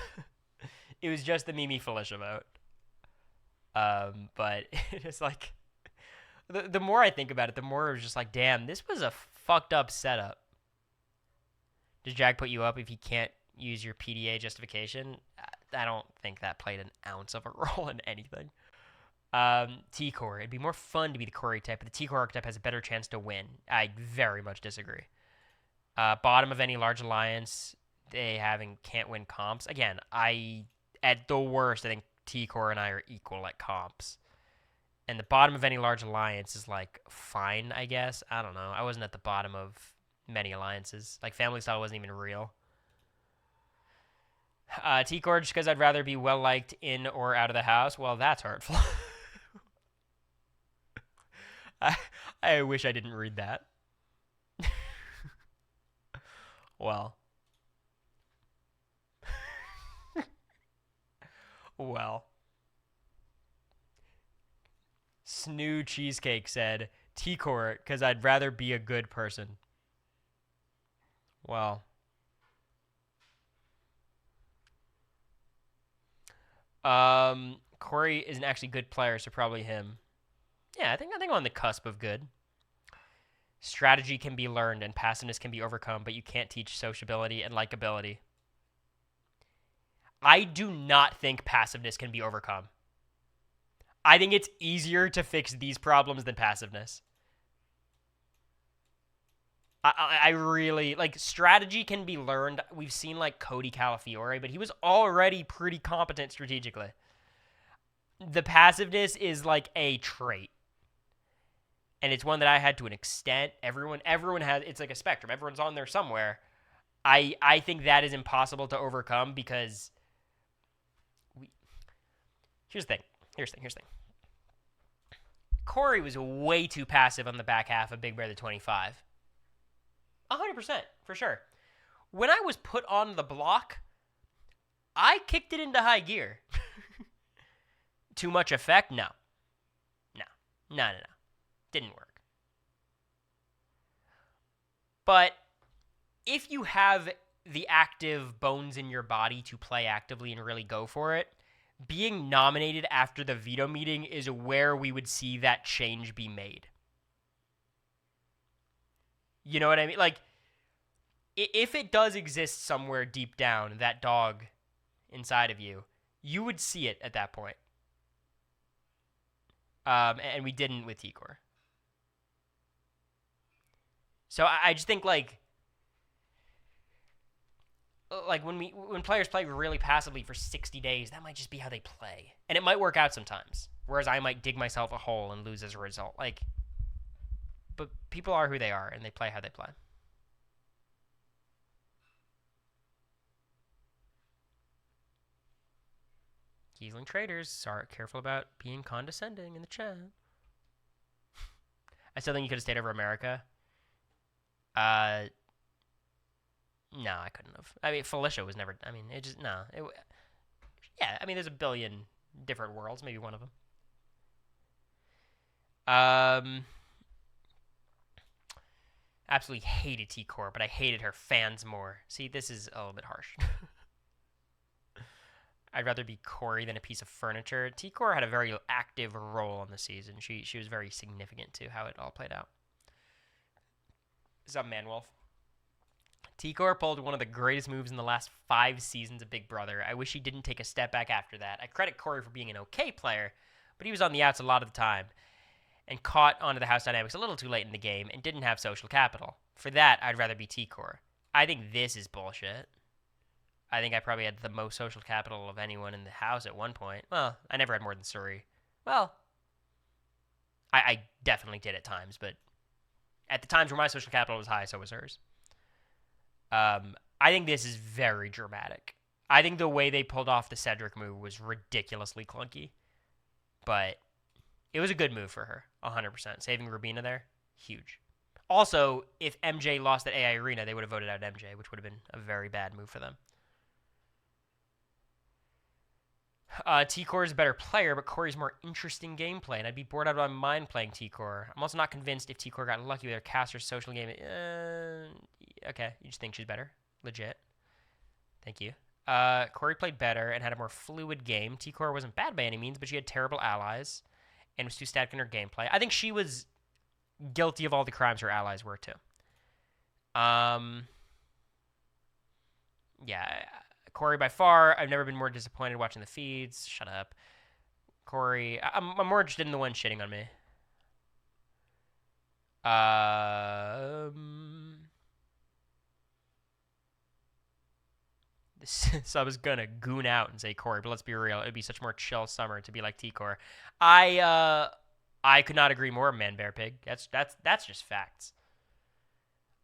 It was just the Mimi Felicia vote. But it's like, the more I think about it, the more it was just like, damn, this was a fucked up setup. Does Jag put you up if you can't use your PDA justification? I don't think that played an ounce of a role in anything. T-Core. It'd be more fun to be the Cory type, but the T-Core archetype has a better chance to win. I very much disagree. Bottom of any large alliance, they can't win comps. Again, at the worst, I think T-Core and I are equal at comps. And the bottom of any large alliance is, like, fine, I guess. I don't know. I wasn't at the bottom of many alliances. Like, Family Style wasn't even real. T-Core, just because I'd rather be well-liked in or out of the house. Well, that's hurtful. I wish I didn't read that. Well. Well, Snoo Cheesecake said T-Core because I'd rather be a good person. Well, Cory is an actually good player, so probably him. Yeah, I think I'm on the cusp of good. Strategy can be learned and passiveness can be overcome, but you can't teach sociability and likability. I do not think passiveness can be overcome. I think it's easier to fix these problems than passiveness. I really like strategy can be learned. We've seen like Cody Calafiore, but he was already pretty competent strategically. The passiveness is like a trait, and it's one that I had to an extent. Everyone has. It's like a spectrum. Everyone's on there somewhere. I think that is impossible to overcome because we. Here's the thing. Here's the thing. Cory was way too passive on the back half of Big Brother 25. 100%, for sure. When I was put on the block, I kicked it into high gear. Too much effect? No. No. Didn't work. But if you have the active bones in your body to play actively and really go for it, being nominated after the veto meeting is where we would see that change be made. You know what I mean? Like, if it does exist somewhere deep down, that dog inside of you, you would see it at that point. And we didn't with T-Core. So I just think like when players play really passively for 60 days, that might just be how they play. And it might work out sometimes. Whereas I might dig myself a hole and lose as a result. Like, but people are who they are and they play how they play. Kiesling traders are careful about being condescending in the chat. I still think you could have stayed over America. No, I couldn't have. I mean, Felicia was never. I mean, it just no. Yeah, I mean, there's a billion different worlds. Maybe one of them. Absolutely hated T-Core, but I hated her fans more. See, this is a little bit harsh. I'd rather be Cory than a piece of furniture. T-Core had a very active role in the season. She was very significant to how it all played out. What's up, Manwolf? T-Core pulled one of the greatest moves in the last 5 seasons of Big Brother. I wish he didn't take a step back after that. I credit Cory for being an okay player, but he was on the outs a lot of the time and caught onto the house dynamics a little too late in the game and didn't have social capital. For that, I'd rather be T-Core. I think this is bullshit. I think I probably had the most social capital of anyone in the house at one point. Well, I never had more than Suri. Well, I definitely did at times, but at the times where my social capital was high, so was hers. I think this is very dramatic. I think the way they pulled off the Cedric move was ridiculously clunky, but it was a good move for her, 100%. Saving Rubina there, huge. Also, if MJ lost at AI Arena, they would have voted out MJ, which would have been a very bad move for them. T-Core is a better player, but Cory's more interesting gameplay, and I'd be bored out of my mind playing T-Core. I'm also not convinced if T-Core got lucky with her caster's social game. Okay, you just think she's better. Legit. Thank you. Cory played better and had a more fluid game. T-Core wasn't bad by any means, but she had terrible allies and was too static in her gameplay. I think she was guilty of all the crimes her allies were, too. Yeah, Cory by far. I've never been more disappointed watching the feeds. Shut up. Cory. I'm more interested in the one shitting on me. This sub is gonna goon out and say Cory, but let's be real. It'd be such more chill summer to be like T-Core. I could not agree more, Man Bear Pig. That's just facts.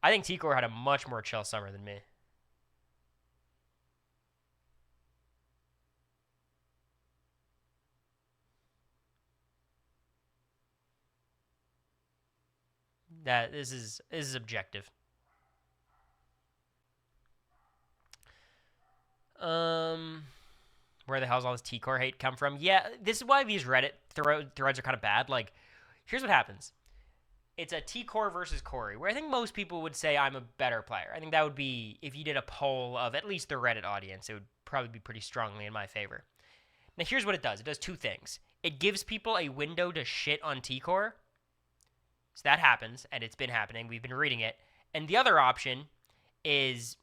I think T-Core had a much more chill summer than me. That this is objective. Where the hell's all this T-Core hate come from? Yeah, this is why these Reddit threads are kind of bad. Like, here's what happens. It's a T-Core versus Cory, where I think most people would say I'm a better player. I think that would be, if you did a poll of at least the Reddit audience, it would probably be pretty strongly in my favor. Now, here's what it does. It does two things. It gives people a window to shit on T-Core. So that happens, and it's been happening. We've been reading it. And the other option is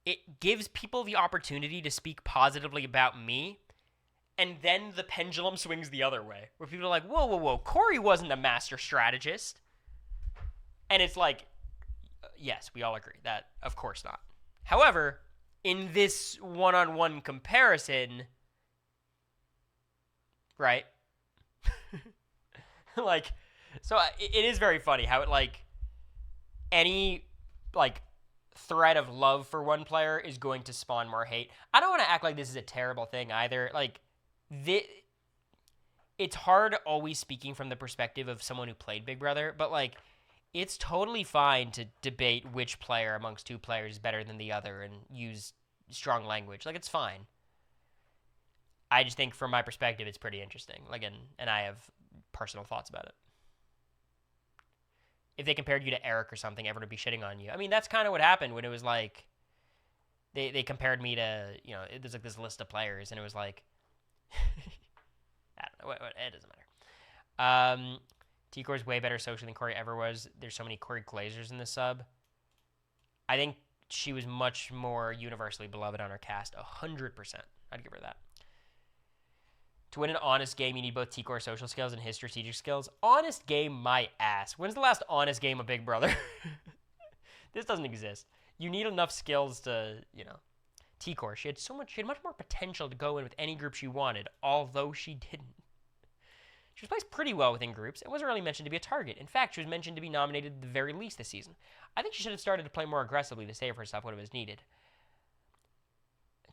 it gives people the opportunity to speak positively about me, and then the pendulum swings the other way, where people are like, whoa, whoa, whoa, Cory wasn't a master strategist. And it's like, yes, we all agree that, of course not. However, in this one-on-one comparison, right? Like, so it is very funny how it, like, any, like, thread of love for one player is going to spawn more hate. I don't want to act like this is a terrible thing either. Like, it's hard always speaking from the perspective of someone who played Big Brother, but, like, it's totally fine to debate which player amongst two players is better than the other and use strong language. Like, it's fine. I just think from my perspective, it's pretty interesting. Like, and I have personal thoughts about it. If they compared you to Eric or something, everyone would be shitting on you. I mean, that's kind of what happened when it was like, they compared me to, you know, there's like this list of players, and it was like, I don't know, it doesn't matter. T-Core's way better socially than Cory ever was. There's so many Cory Glazers in the sub. I think she was much more universally beloved on her cast, 100%. I'd give her that. To win an honest game, you need both T-Core social skills and his strategic skills. Honest game, my ass. When's the last honest game of Big Brother? This doesn't exist. You need enough skills to, you know. T-Core, she had much more potential to go in with any group she wanted, although she didn't. She was placed pretty well within groups. It wasn't really mentioned to be a target. In fact, she was mentioned to be nominated at the very least this season. I think she should have started to play more aggressively to save herself when it was needed.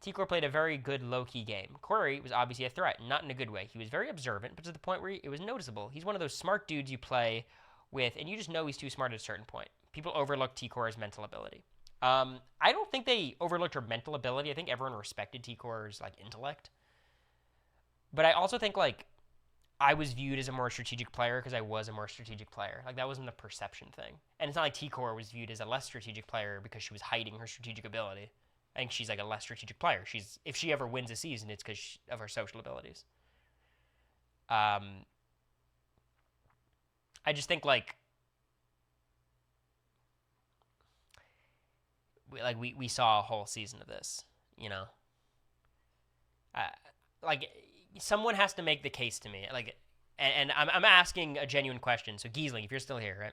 T-Core played a very good low-key game. Cory was obviously a threat, not in a good way. He was very observant, but to the point where it was noticeable. He's one of those smart dudes you play with, and you just know he's too smart at a certain point. People overlook T-Core's mental ability. I don't think they overlooked her mental ability. I think everyone respected T-Core's, like, intellect. But I also think, like, I was viewed as a more strategic player because I was a more strategic player. Like, that wasn't a perception thing. And it's not like T-Core was viewed as a less strategic player because she was hiding her strategic ability. I think she's like a less strategic player. If she ever wins a season, it's because of her social abilities. I just think like we saw a whole season of this, you know. Like someone has to make the case to me, like, and I'm asking a genuine question. So Giesling, if you're still here, right?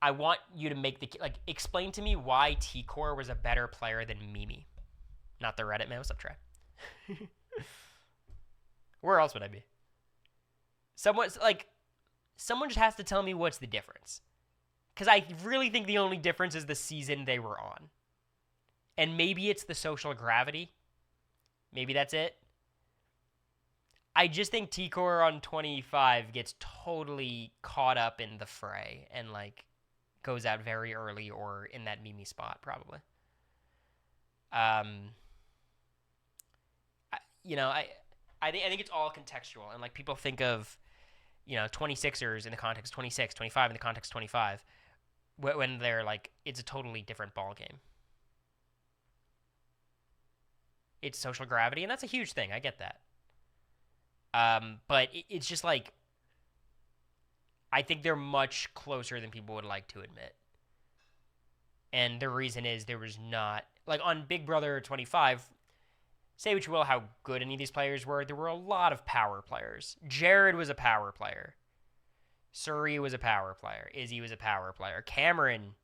I want you to make explain to me why T-Core was a better player than Mimi. Not the Reddit man. What's up, Trey? Where else would I be? Someone just has to tell me what's the difference. Because I really think the only difference is the season they were on. And maybe it's the social gravity. Maybe that's it. I just think T-Core on 25 gets totally caught up in the fray and, like, goes out very early or in that Mimi spot, probably. I think it's all contextual. And, like, people think of, 26ers in the context of 26, 25 in the context of 25, when they're, like, it's a totally different ball game. It's social gravity, and that's a huge thing. I get that. But it's just, like, I think they're much closer than people would like to admit. And the reason is there was not, like, on Big Brother 25, say what you will how good any of these players were, there were a lot of power players. Jared was a power player. Suri was a power player. Izzy was a power player. Cameron,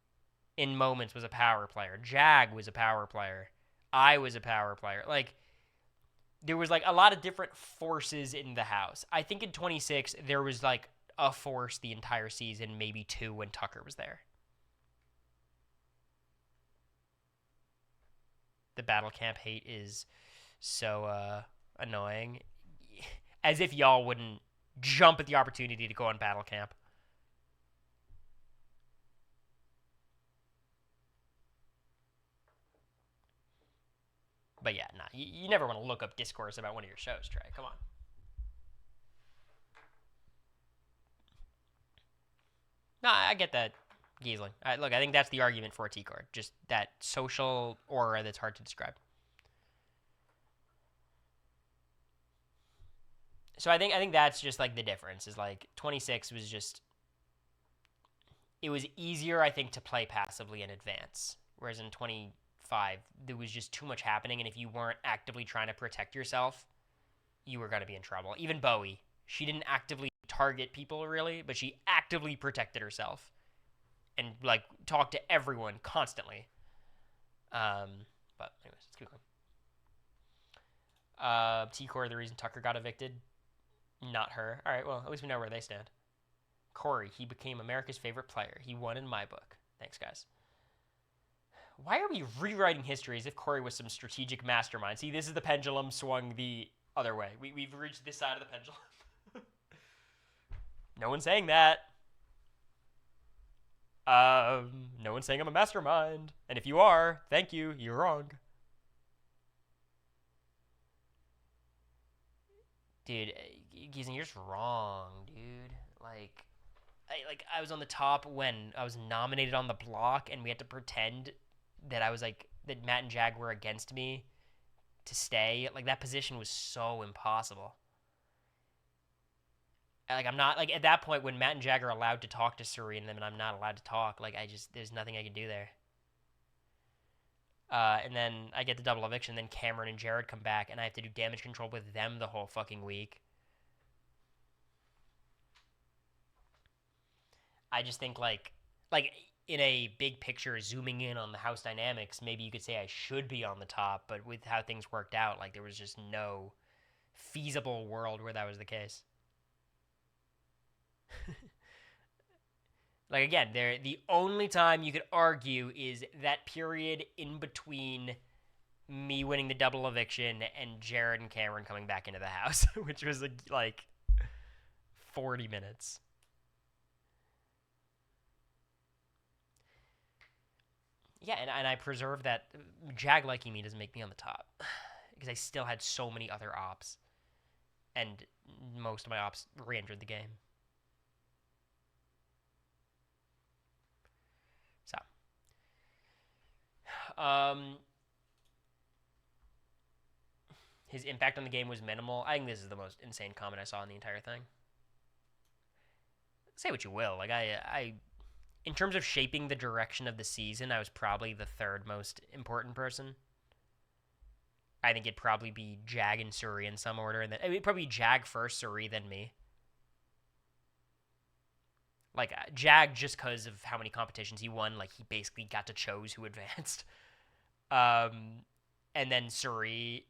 in moments, was a power player. Jag was a power player. I was a power player. Like, there was, like, a lot of different forces in the house. I think in 26, there was, like, a force the entire season, maybe two when Tucker was there. The battle camp hate is so annoying. As if y'all wouldn't jump at the opportunity to go on battle camp. But yeah, nah, you never want to look up discourse about one of your shows, Trey. Come on. No, I get that, Giesling. Look, I think that's the argument for a T card. Just that social aura that's hard to describe. So I think that's just like the difference is like 26 was just it was easier I think to play passively in advance, whereas in 25 there was just too much happening, and if you weren't actively trying to protect yourself, you were going to be in trouble. Even Bowie, she didn't actively target people really, but she actively protected herself and like talked to everyone constantly. But anyways, let's keep going. T Core, the reason Tucker got evicted, not her. All right, well at least we know where they stand. Cory, he became America's favorite player. He won in my book. Thanks, guys. Why are we rewriting history as if Cory was some strategic mastermind? See, this is the pendulum swung the other way. We've reached this side of the pendulum. No one's saying that. No one's saying I'm a mastermind. And if you are, thank you. You're wrong. Dude, Giesen, you're just wrong, dude. I was on the top when I was nominated on the block, and we had to pretend that I was like that Matt and Jag were against me to stay. Like that position was so impossible. Like I'm not like at that point when Matt and Jag are allowed to talk to Suri and them, and I'm not allowed to talk. Like I just there's nothing I can do there. And then I get the double eviction. Then Cameron and Jared come back, and I have to do damage control with them the whole fucking week. I just think like in a big picture, zooming in on the house dynamics, maybe you could say I should be on the top, but with how things worked out, like there was just no feasible world where that was the case. Like again, the only time you could argue is that period in between me winning the double eviction and Jared and Cameron coming back into the house, which was like 40 minutes. Yeah, and I preserve that. Jag liking me doesn't make me on the top because I still had so many other ops, and most of my ops re-entered the game. So, his impact on the game was minimal. I think this is the most insane comment I saw in the entire thing. Say what you will, like in terms of shaping the direction of the season, I was probably the third most important person. I think it'd probably be Jag and Suri in some order, and then it'd probably be Jag first, Suri, then me. Like Jag, just because of how many competitions he won, like he basically got to choose who advanced. And then Suri,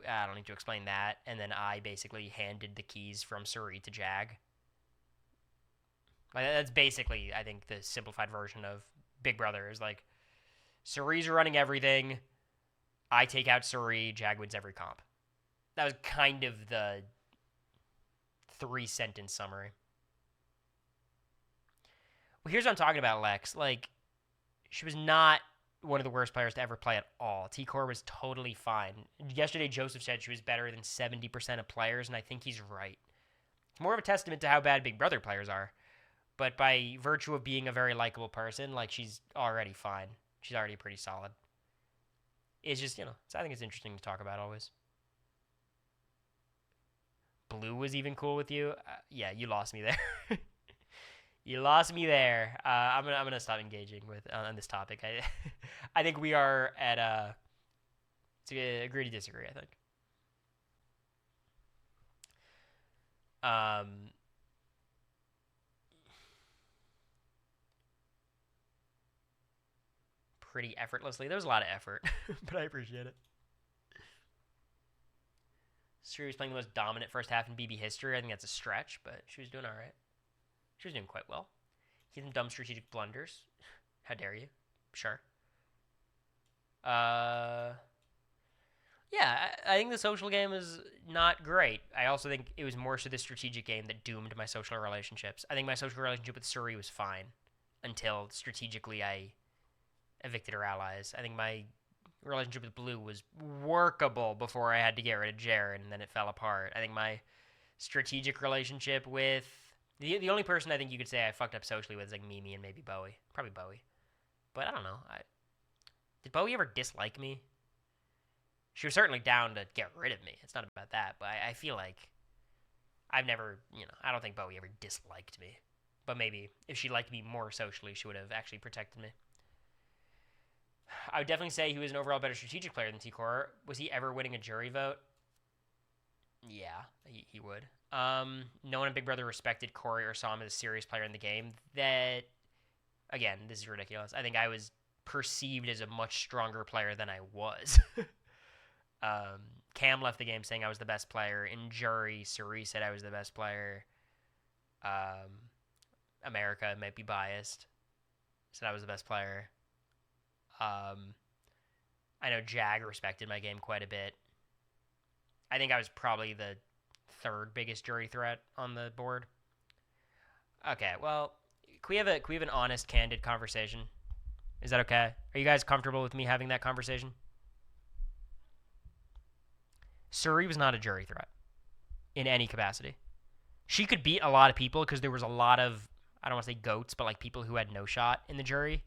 I don't need to explain that. And then I basically handed the keys from Suri to Jag. Like that's basically, I think, the simplified version of Big Brother is like Suri's running everything. I take out Suri, Jag wins every comp. That was kind of the 3-sentence summary. Well, here's what I'm talking about, Lex. Like, she was not one of the worst players to ever play at all. T-Core was totally fine. Yesterday, Joseph said she was better than 70% of players, and I think he's right. It's more of a testament to how bad Big Brother players are. But by virtue of being a very likable person, like, she's already fine. She's already pretty solid. It's just, I think it's interesting to talk about always. Blue was even cool with you? Yeah, you lost me there. You lost me there. I'm gonna stop engaging with on this topic. I think we are at to agree to disagree. I think. Pretty effortlessly. There was a lot of effort, but I appreciate it. Suri was playing the most dominant first half in BB history. I think that's a stretch, but she was doing all right. She was doing quite well. He had some dumb strategic blunders. How dare you? Sure. Yeah, I think the social game is not great. I also think it was more so the strategic game that doomed my social relationships. I think my social relationship with Suri was fine until strategically I evicted her allies. I think my relationship with Blue was workable before I had to get rid of Jared, and then it fell apart. I think my strategic relationship with the only person I think you could say I fucked up socially with is like Mimi and maybe Bowie. Probably Bowie. But I don't know. Did Bowie ever dislike me? She was certainly down to get rid of me. It's not about that, but I feel like I've never, I don't think Bowie ever disliked me. But maybe if she liked me more socially, she would have actually protected me. I would definitely say he was an overall better strategic player than T-Core. Was he ever winning a jury vote? Yeah, he would. No one in Big Brother respected Cory or saw him as a serious player in the game. That, again, this is ridiculous. I think I was perceived as a much stronger player than I was. Cam left the game saying I was the best player. In jury, Suri said I was the best player. America might be biased. Said I was the best player. I know Jag respected my game quite a bit. I think I was probably the third biggest jury threat on the board. Okay, well, can we have an honest, candid conversation? Is that okay? Are you guys comfortable with me having that conversation? Suri was not a jury threat in any capacity. She could beat a lot of people because there was a lot of, I don't want to say goats, but like people who had no shot in the jury.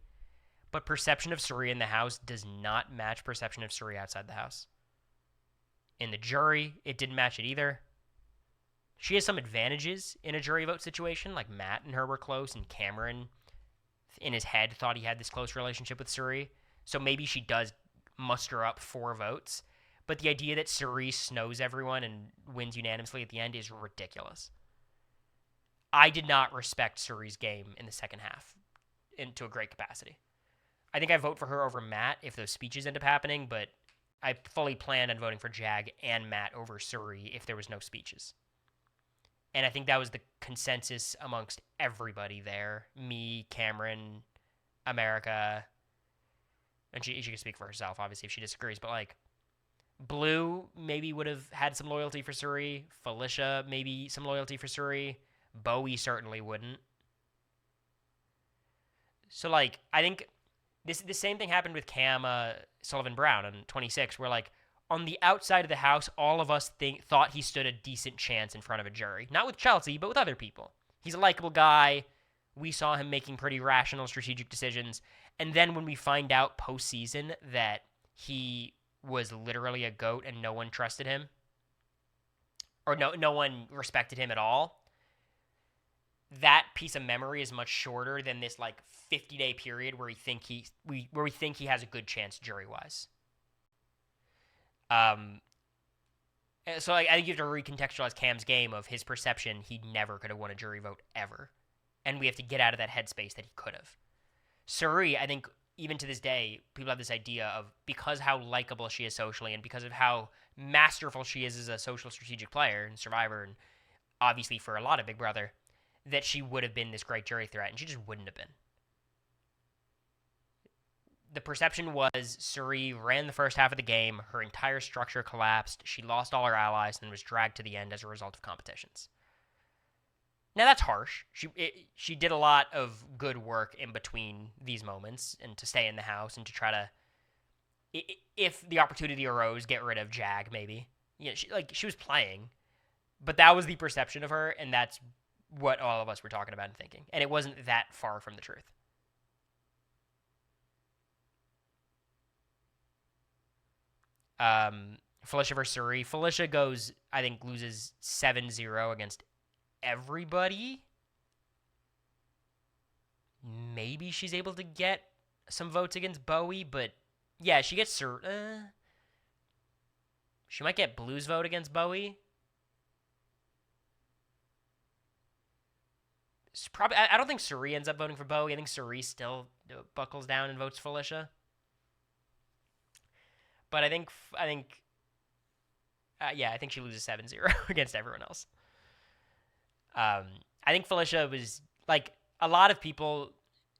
But perception of Suri in the house does not match perception of Suri outside the house. In the jury, it didn't match it either. She has some advantages in a jury vote situation, like Matt and her were close, and Cameron, in his head, thought he had this close relationship with Suri. So maybe she does muster up 4 votes. But the idea that Suri snows everyone and wins unanimously at the end is ridiculous. I did not respect Suri's game in the second half into a great capacity. I think I vote for her over Matt if those speeches end up happening, but I fully planned on voting for Jag and Matt over Suri if there was no speeches. And I think that was the consensus amongst everybody there. Me, Cameron, America. And she can speak for herself, obviously, if she disagrees. But, like, Blue maybe would have had some loyalty for Suri. Felicia, maybe some loyalty for Suri. Bowie certainly wouldn't. So, like, I think the same thing happened with Cam Sullivan Brown on 26, where, like, on the outside of the house, all of us thought he stood a decent chance in front of a jury. Not with Chelsea, but with other people. He's a likable guy. We saw him making pretty rational strategic decisions. And then when we find out postseason that he was literally a goat and no one trusted him, or no one respected him at all, that piece of memory is much shorter than this, like, 50-day period where we think he has a good chance jury-wise. So I think you have to recontextualize Cam's game of his perception. He never could have won a jury vote ever. And we have to get out of that headspace that he could have. Suri, I think, even to this day, people have this idea of, because how likable she is socially and because of how masterful she is as a social strategic player and survivor, and obviously for a lot of Big Brother, that she would have been this great jury threat, and she just wouldn't have been. The perception was Suri ran the first half of the game, her entire structure collapsed, she lost all her allies, and was dragged to the end as a result of competitions. Now, that's harsh. She did a lot of good work in between these moments, and to stay in the house, and to try to, if the opportunity arose, get rid of Jag, maybe. Yeah, she was playing, but that was the perception of her, and that's what all of us were talking about and thinking. And it wasn't that far from the truth. Felicia versus Suri. Felicia goes, I think, loses 7-0 against everybody. Maybe she's able to get some votes against Bowie, but yeah, she gets she might get Blue's vote against Bowie. Probably, I don't think Suri ends up voting for Bowie. I think Suri still buckles down and votes Felicia. But I think she loses 7-0 against everyone else. I think Felicia was, like, a lot of people,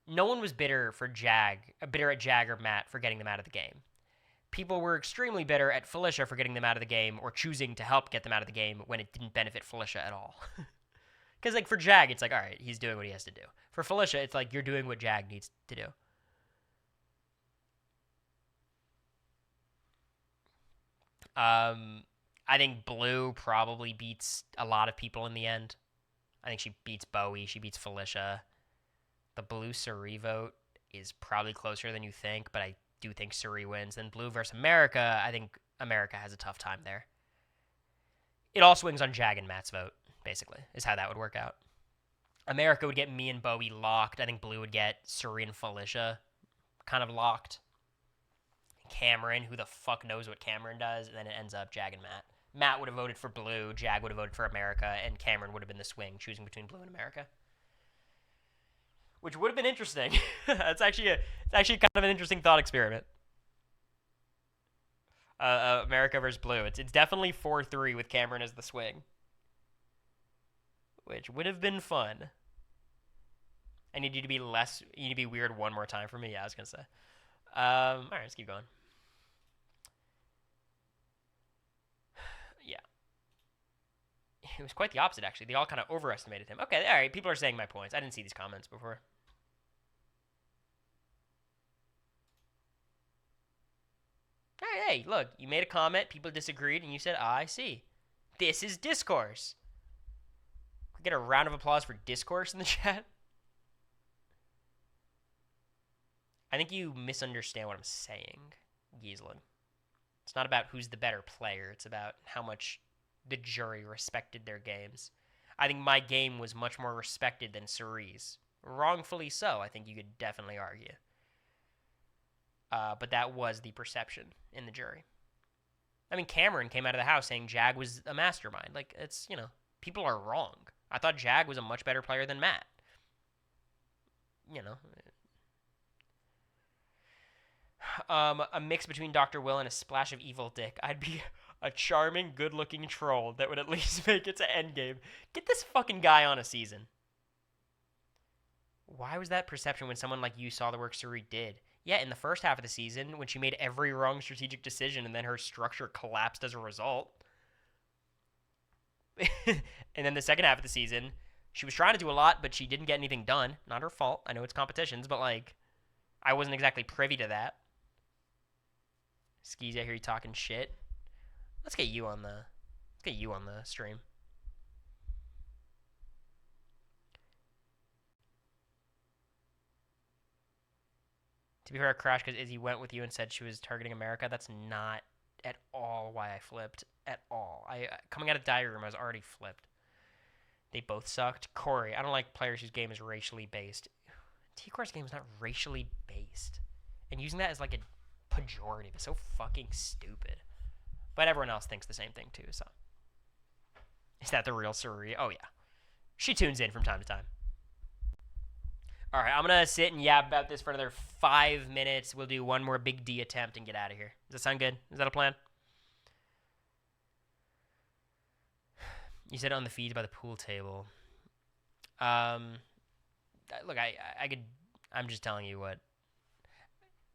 no one was bitter at Jag or Matt for getting them out of the game. People were extremely bitter at Felicia for getting them out of the game or choosing to help get them out of the game when it didn't benefit Felicia at all. Because, like, for Jag, it's like, all right, he's doing what he has to do. For Felicia, it's like, you're doing what Jag needs to do. I think Blue probably beats a lot of people in the end. I think she beats Bowie. She beats Felicia. The Blue Suri vote is probably closer than you think, but I do think Suri wins. Then Blue versus America, I think America has a tough time there. It all swings on Jag and Matt's vote, basically, is how that would work out. America would get me and Bowie locked. I think Blue would get Suri and Felicia kind of locked. Cameron, who the fuck knows what Cameron does, and then it ends up Jag and Matt. Matt would have voted for Blue, Jag would have voted for America, and Cameron would have been the swing, choosing between Blue and America. Which would have been interesting. It's actually kind of an interesting thought experiment. America versus Blue. It's definitely 4-3 with Cameron as the swing. Which would have been fun. I need you to be weird one more time for me. Yeah, I was going to say. All right, let's keep going. Yeah. It was quite the opposite, actually. They all kind of overestimated him. Okay, all right. People are saying my points. I didn't see these comments before. All right, hey, look. You made a comment. People disagreed, and you said, I see. This is discourse. Could we get a round of applause for discourse in the chat? I think you misunderstand what I'm saying, Giesland. It's not about who's the better player. It's about how much the jury respected their games. I think my game was much more respected than Suri's. Wrongfully so, I think you could definitely argue. But that was the perception in the jury. I mean, Cameron came out of the house saying Jag was a mastermind. Like, it's, people are wrong. I thought Jag was a much better player than Matt. A mix between Dr. Will and a splash of evil dick. I'd be a charming, good-looking troll that would at least make it to endgame. Get this fucking guy on a season. Why was that perception when someone like you saw the work Suri did? Yeah, in the first half of the season, when she made every wrong strategic decision and then her structure collapsed as a result. And then the second half of the season, she was trying to do a lot, but she didn't get anything done. Not her fault. I know it's competitions, but, I wasn't exactly privy to that. Skis, I hear you talking shit. Let's get you on the stream. To be fair, I crashed because Izzy went with you and said she was targeting America. That's not at all why I flipped. At all. Coming out of diary room, I was already flipped. They both sucked. Cory, I don't like players whose game is racially based. T-Core's game is not racially based. And using that as a pejorative is so fucking stupid. But everyone else thinks the same thing too, so. Is that the real Suri? Oh, yeah. She tunes in from time to time. All right, I'm going to sit and yap about this for another 5 minutes. We'll do one more BigD attempt and get out of here. Does that sound good? Is that a plan? You said on the feeds by the pool table. Look, I'm just telling you what.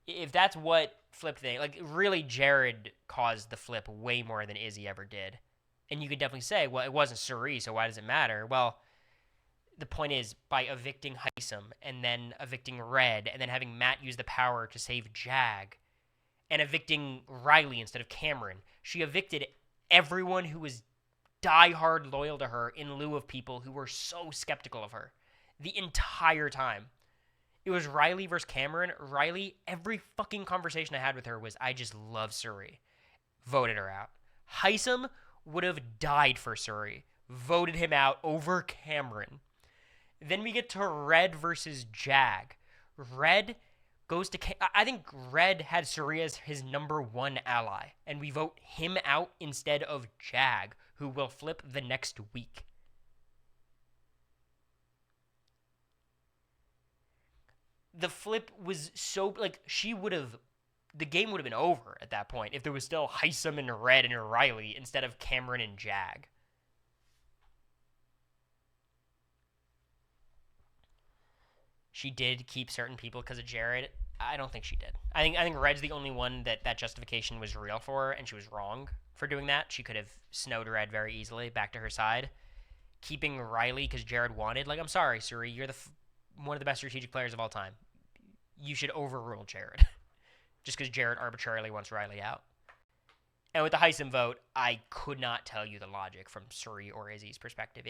If that's what flip thing, really Jared caused the flip way more than Izzy ever did. And you could definitely say, well, it wasn't Suri, so why does it matter? Well, the point is, by evicting Heisem and then evicting Red and then having Matt use the power to save Jag and evicting Riley instead of Cameron, she evicted everyone who was diehard loyal to her in lieu of people who were so skeptical of her the entire time. It was Riley versus Cameron. Riley, every fucking conversation I had with her was, I just love Suri. Voted her out. Heisem would have died for Suri. Voted him out over Cameron. Then we get to Red versus Jag. Red goes to... I think Red had Suri as his number one ally. And we vote him out instead of Jag, who will flip the next week. The flip was so... she would have... The game would have been over at that point if there was still Heisem and Red and Riley instead of Cameron and Jag. She did keep certain people because of Jared. I don't think she did. I think Red's the only one that justification was real for, and she was wrong for doing that. She could have snowed Red very easily back to her side. Keeping Riley because Jared wanted, I'm sorry, Suri, you're one of the best strategic players of all time. You should overrule Jared. Just because Jared arbitrarily wants Riley out. And with the Heisem vote, I could not tell you the logic from Suri or Izzy's perspective.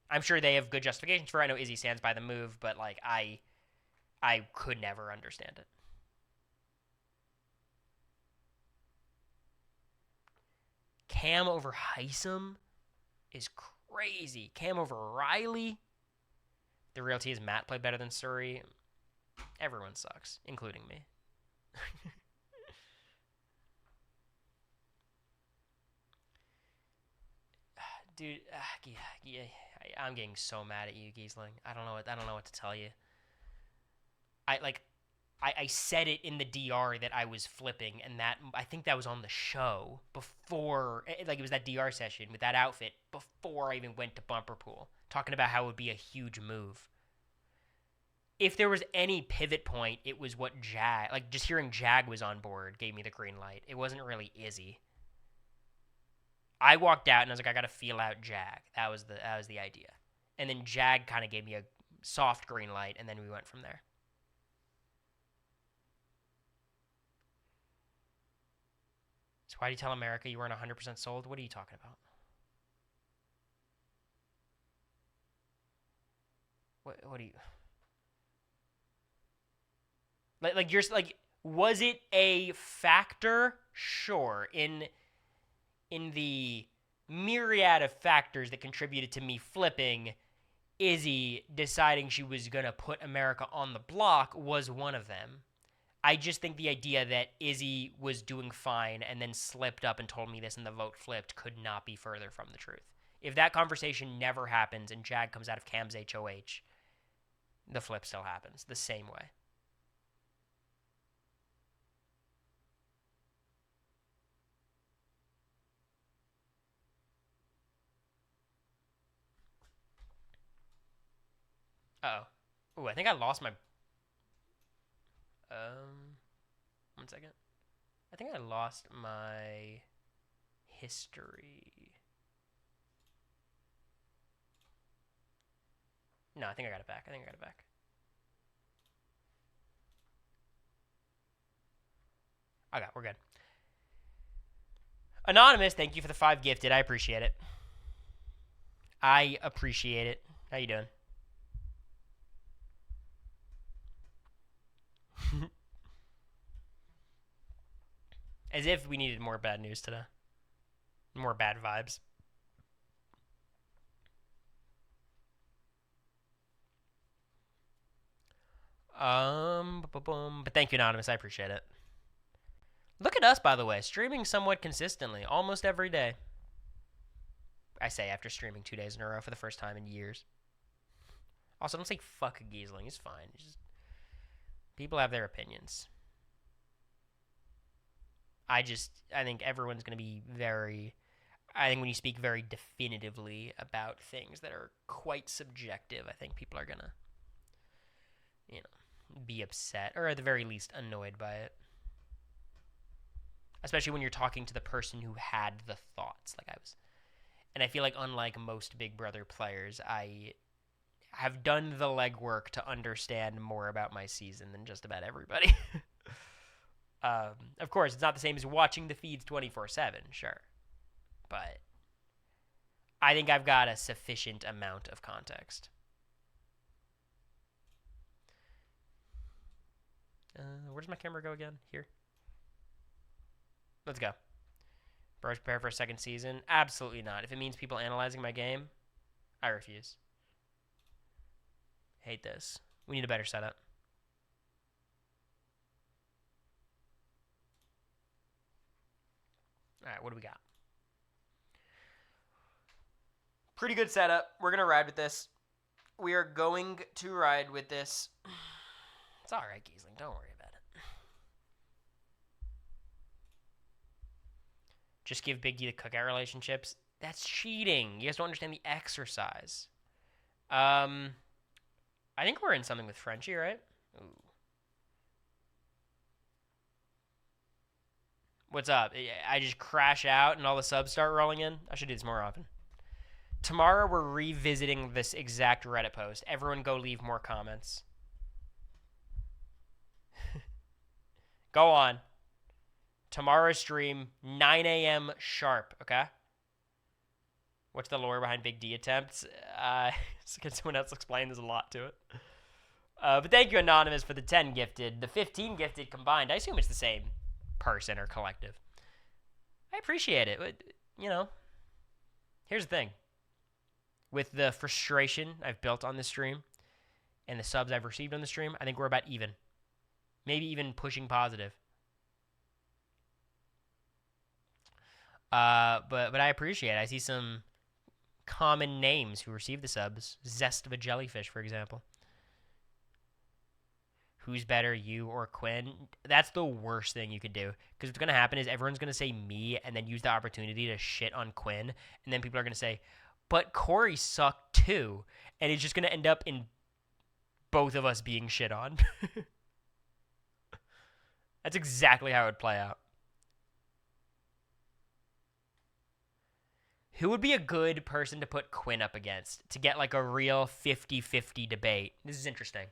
I'm sure they have good justifications for it. I know Izzy stands by the move, but like I could never understand it. Cam over Heisem is crazy. Cam over Riley. The reality is Matt played better than Suri. Everyone sucks, including me. Dude, yeah, I'm getting so mad at you, Giesling. I don't know what to tell you. I said it in the DR that I was flipping, and that I think that was on the show before, like it was that DR session with that outfit before I even went to Bumper Pool, talking about how it would be a huge move. If there was any pivot point, it was what Jag, like just hearing Jag was on board gave me the green light. It wasn't really Izzy. I walked out and I was like, I gotta feel out Jag. That was the idea, and then Jag kind of gave me a soft green light, and then we went from there. So why do you tell America you weren't 100% sold? What are you talking about? What do you like? You're like, was it a factor? Sure. In the myriad of factors that contributed to me flipping, Izzy deciding she was gonna put America on the block was one of them. I just think the idea that Izzy was doing fine and then slipped up and told me this and the vote flipped could not be further from the truth. If that conversation never happens and Jag comes out of Cam's HOH, the flip still happens the same way. Uh-oh. Ooh, I think I lost my... One second. I think I lost my history. No, I think I got it back. Okay, we're good. Anonymous, thank you for the 5 gifted. I appreciate it. How you doing? As if we needed more bad news today. More bad vibes. But thank you, Anonymous. I appreciate it. Look at us, by the way, streaming somewhat consistently, almost every day. I say after streaming 2 days in a row for the first time in years. Also, don't say fuck Giesling. It's fine. People have their opinions. I think everyone's going to be I think when you speak very definitively about things that are quite subjective, I think people are going to, be upset or at the very least annoyed by it. Especially when you're talking to the person who had the thoughts like I was. And I feel like unlike most Big Brother players, I have done the legwork to understand more about my season than just about everybody. Of course, it's not the same as watching the feeds 24/7, sure. But I think I've got a sufficient amount of context. Where does my camera go again? Here. Let's go. Bros prepare for a second season? Absolutely not. If it means people analyzing my game, I refuse. Hate this. We need a better setup. Alright, what do we got? Pretty good setup. We're going to ride with this. We are going to ride with this. It's alright, Giesling. Don't worry about it. Just give BigD the cookout relationships. That's cheating. You guys don't understand the exercise. I think we're in something with Frenchie, right? Ooh. What's up? I just crash out and all the subs start rolling in? I should do this more often. Tomorrow we're revisiting this exact Reddit post. Everyone go leave more comments. Go on. tomorrow's stream, 9 a.m. sharp, okay? What's the lore behind BigD attempts? Can someone else explain? There's a lot to it. But thank you, Anonymous, for the 10 gifted. The 15 gifted combined. I assume it's the same person or collective. I appreciate it. But, you know, here's the thing. With the frustration I've built on this stream and the subs I've received on the stream, I think we're about even. Maybe even pushing positive. But I appreciate it. I see some common names who receive the subs. Zest of a Jellyfish, for example. Who's better, you or Quinn? That's the worst thing you could do. Because what's going to happen is everyone's going to say me and then use the opportunity to shit on Quinn. And then people are going to say, but Cory sucked too. And it's just going to end up in both of us being shit on. That's exactly how it would play out. Who would be a good person to put Quinn up against to get like a real 50-50 debate? This is interesting.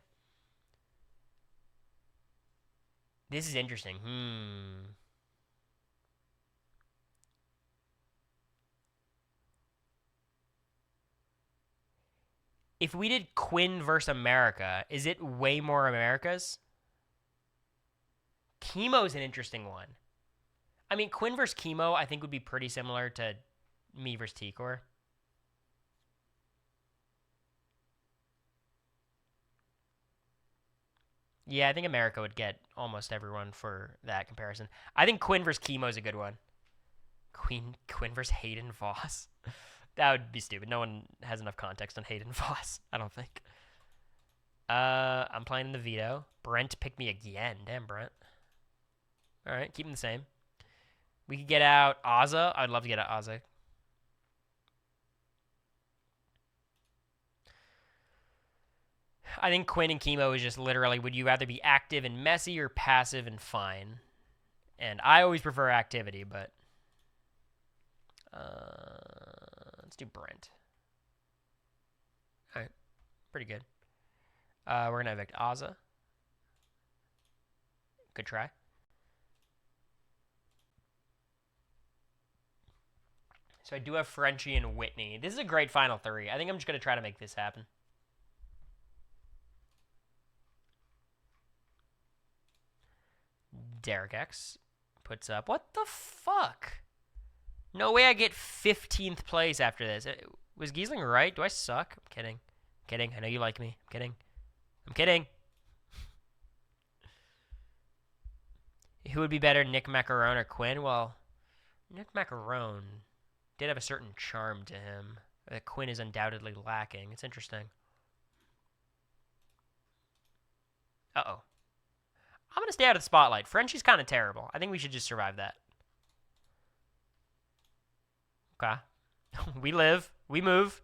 This is interesting. If we did Quinn versus America, is it way more America's? Chemo's an interesting one. I mean, Quinn versus Chemo, I think would be pretty similar to me versus T-Core. Yeah, I think America would get almost everyone for that comparison. I think Quinn versus Chemo is a good one. Quinn versus Hayden Voss. That would be stupid. No one has enough context on Hayden Voss, I don't think. I'm playing in the veto. Brent picked me again. Damn, Brent. All right, keep them the same. We could get out Ozza. I'd love to get out Ozza. I think Quinn and Chemo is just literally, would you rather be active and messy or passive and fine? And I always prefer activity, but let's do Brent. All right, pretty good. We're going to evict Ozza. Good try. So I do have Frenchie and Whitney. This is a great final three. I think I'm just going to try to make this happen. Derek X puts up. What the fuck? No way I get 15th place after this. Was Giesling right? Do I suck? I'm kidding. I'm kidding. I know you like me. I'm kidding. I'm kidding. Who would be better, Nick Macaron or Quinn? Well, Nick Macaron did have a certain charm to him that Quinn is undoubtedly lacking. It's interesting. Uh-oh. I'm going to stay out of the spotlight. Frenchie's kind of terrible. I think we should just survive that. Okay. We live. We move.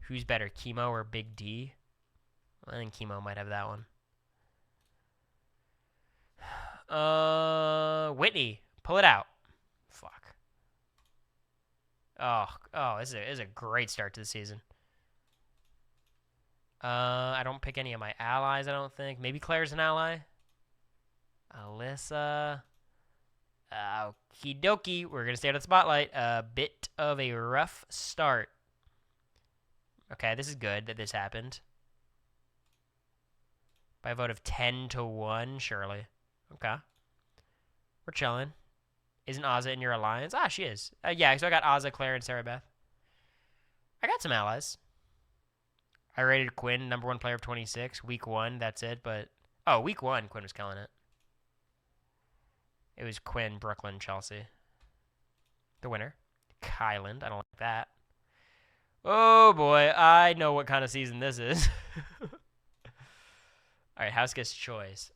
Who's better, Chemo or BigD? I think Chemo might have that one. Whitney. Pull it out. Fuck. Oh, this is a great start to the season. I don't pick any of my allies, I don't think. Maybe Claire's an ally. Alyssa. Okie dokie. We're going to stay out of the spotlight. A bit of a rough start. Okay, this is good that this happened. By a vote of 10-1, surely. Okay. We're chilling. Isn't Ozza in your alliance? Ah, she is. Yeah, so I got Ozza, Claire, and Sarah Beth. I got some allies. I rated Quinn #1 player of 26. Week 1, that's it. But week 1, Quinn was killing it. It was Quinn, Brooklyn, Chelsea. The winner. Kyland. I don't like that. Oh, boy. I know what kind of season this is. All right, house gets choice.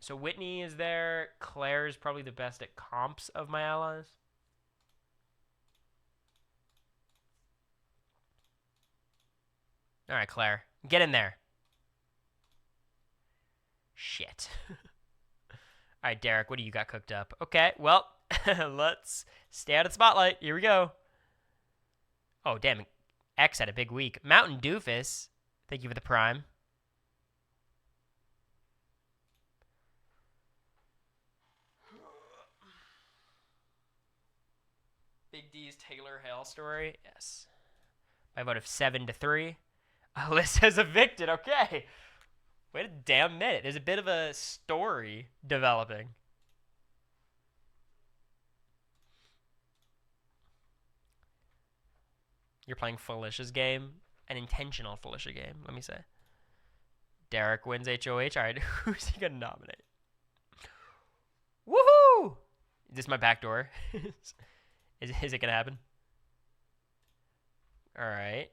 So Whitney is there. Claire's probably the best at comps of my allies. All right, Claire. Get in there. Shit. All right, Derek, what do you got cooked up? Okay, well, let's stay out of the spotlight. Here we go. Oh, damn. X had a big week. Mountain Doofus. Thank you for the prime. Big D's Taylor Hale story. Yes. By a vote of 7-3. Alyssa's evicted. Okay. Wait a damn minute. There's a bit of a story developing. You're playing Felicia's game. An intentional Felicia game, let me say. Derek wins HOH. All right, who's he going to nominate? Woohoo! Is this my back door? Is it going to happen? All right.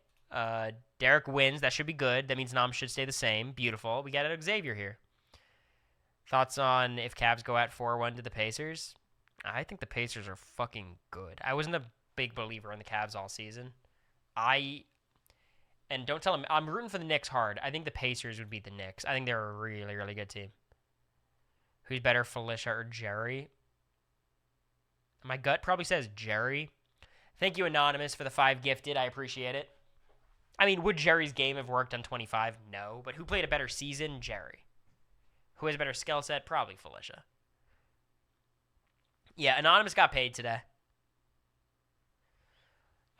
Derek wins. That should be good. That means Nom should stay the same. Beautiful. We got Xavier here. Thoughts on if Cavs go at 4-1 to the Pacers? I think the Pacers are fucking good. I wasn't a big believer in the Cavs all season. And don't tell him, I'm rooting for the Knicks hard. I think the Pacers would beat the Knicks. I think they're a really, really good team. Who's better, Felicia or Jerry? My gut probably says Jerry. Thank you, Anonymous, for the 5 gifted. I appreciate it. I mean, would Jerry's game have worked on 25? No. But who played a better season? Jerry. Who has a better skill set? Probably Felicia. Yeah, Anonymous got paid today.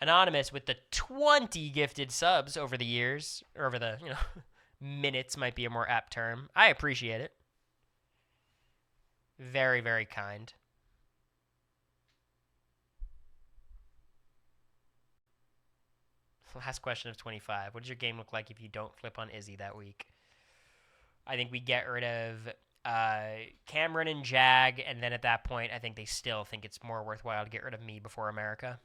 Anonymous with the 20 gifted subs over the years, or over the, minutes might be a more apt term. I appreciate it. Very, very kind. Last question of 25. What does your game look like if you don't flip on Izzy that week? I think we get rid of Cameron and Jag, and then at that point, I think they still think it's more worthwhile to get rid of me before America.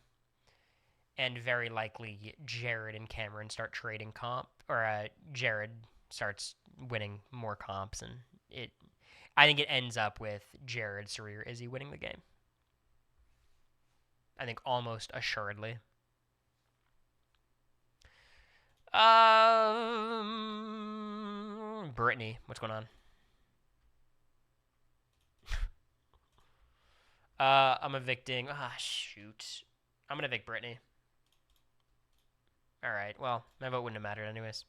And very likely, Jared and Cameron start trading comp, or Jared starts winning more comps, and I think it ends up with Jared, Sarir, Izzy winning the game. I think almost assuredly. Brittany, what's going on? I'm evicting. Shoot. I'm gonna evict Brittany. All right. Well, my vote wouldn't have mattered anyways.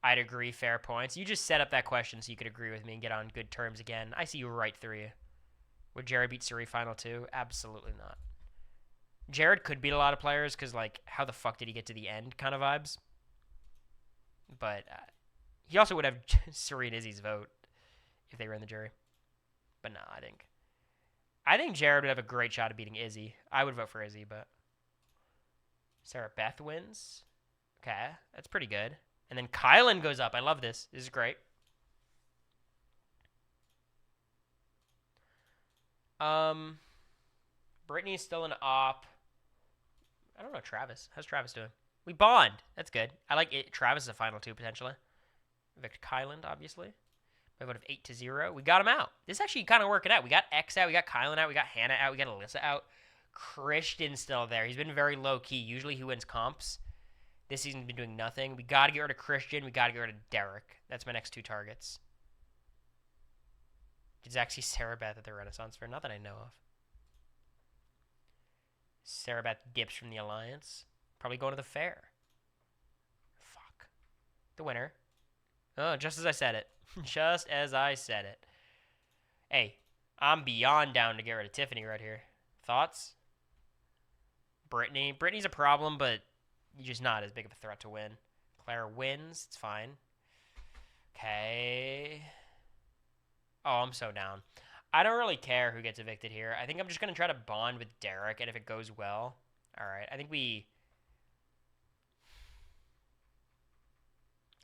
I'd agree. Fair points. You just set up that question so you could agree with me and get on good terms again. I see you right through you. Would Jared beat Suri final 2? Absolutely not. Jared could beat a lot of players because, how the fuck did he get to the end kind of vibes. But he also would have Suri and Izzy's vote if they were in the jury. But no, I think Jared would have a great shot at beating Izzy. I would vote for Izzy, but Sarah Beth wins. Okay, that's pretty good. And then Kylan goes up. I love this. This is great. Brittany's still an op. I don't know Travis. How's Travis doing? We bond. That's good. I like it. Travis is a final 2 potentially. Evict Kylan, obviously. By a vote of 8-0. We got him out. This is actually kind of working out. We got X out. We got Kylan out. We got Hannah out. We got Alyssa out. Christian's still there. He's been very low-key. Usually he wins comps. This season's been doing nothing. We got to get rid of Christian. We got to get rid of Derek. That's my next 2 targets. Did Zach see Sarah Beth at the Renaissance Fair? Not that I know of. Sarah Beth dips from the Alliance. Probably going to the fair. Fuck. The winner. Oh, just as I said it. Just as I said it. Hey, I'm beyond down to get rid of Tiffany right here. Thoughts? Brittany. Brittany's a problem, but you're just not as big of a threat to win. Claire wins. It's fine. Okay. Oh, I'm so down. I don't really care who gets evicted here. I think I'm just going to try to bond with Derek, and if it goes well... All right, I think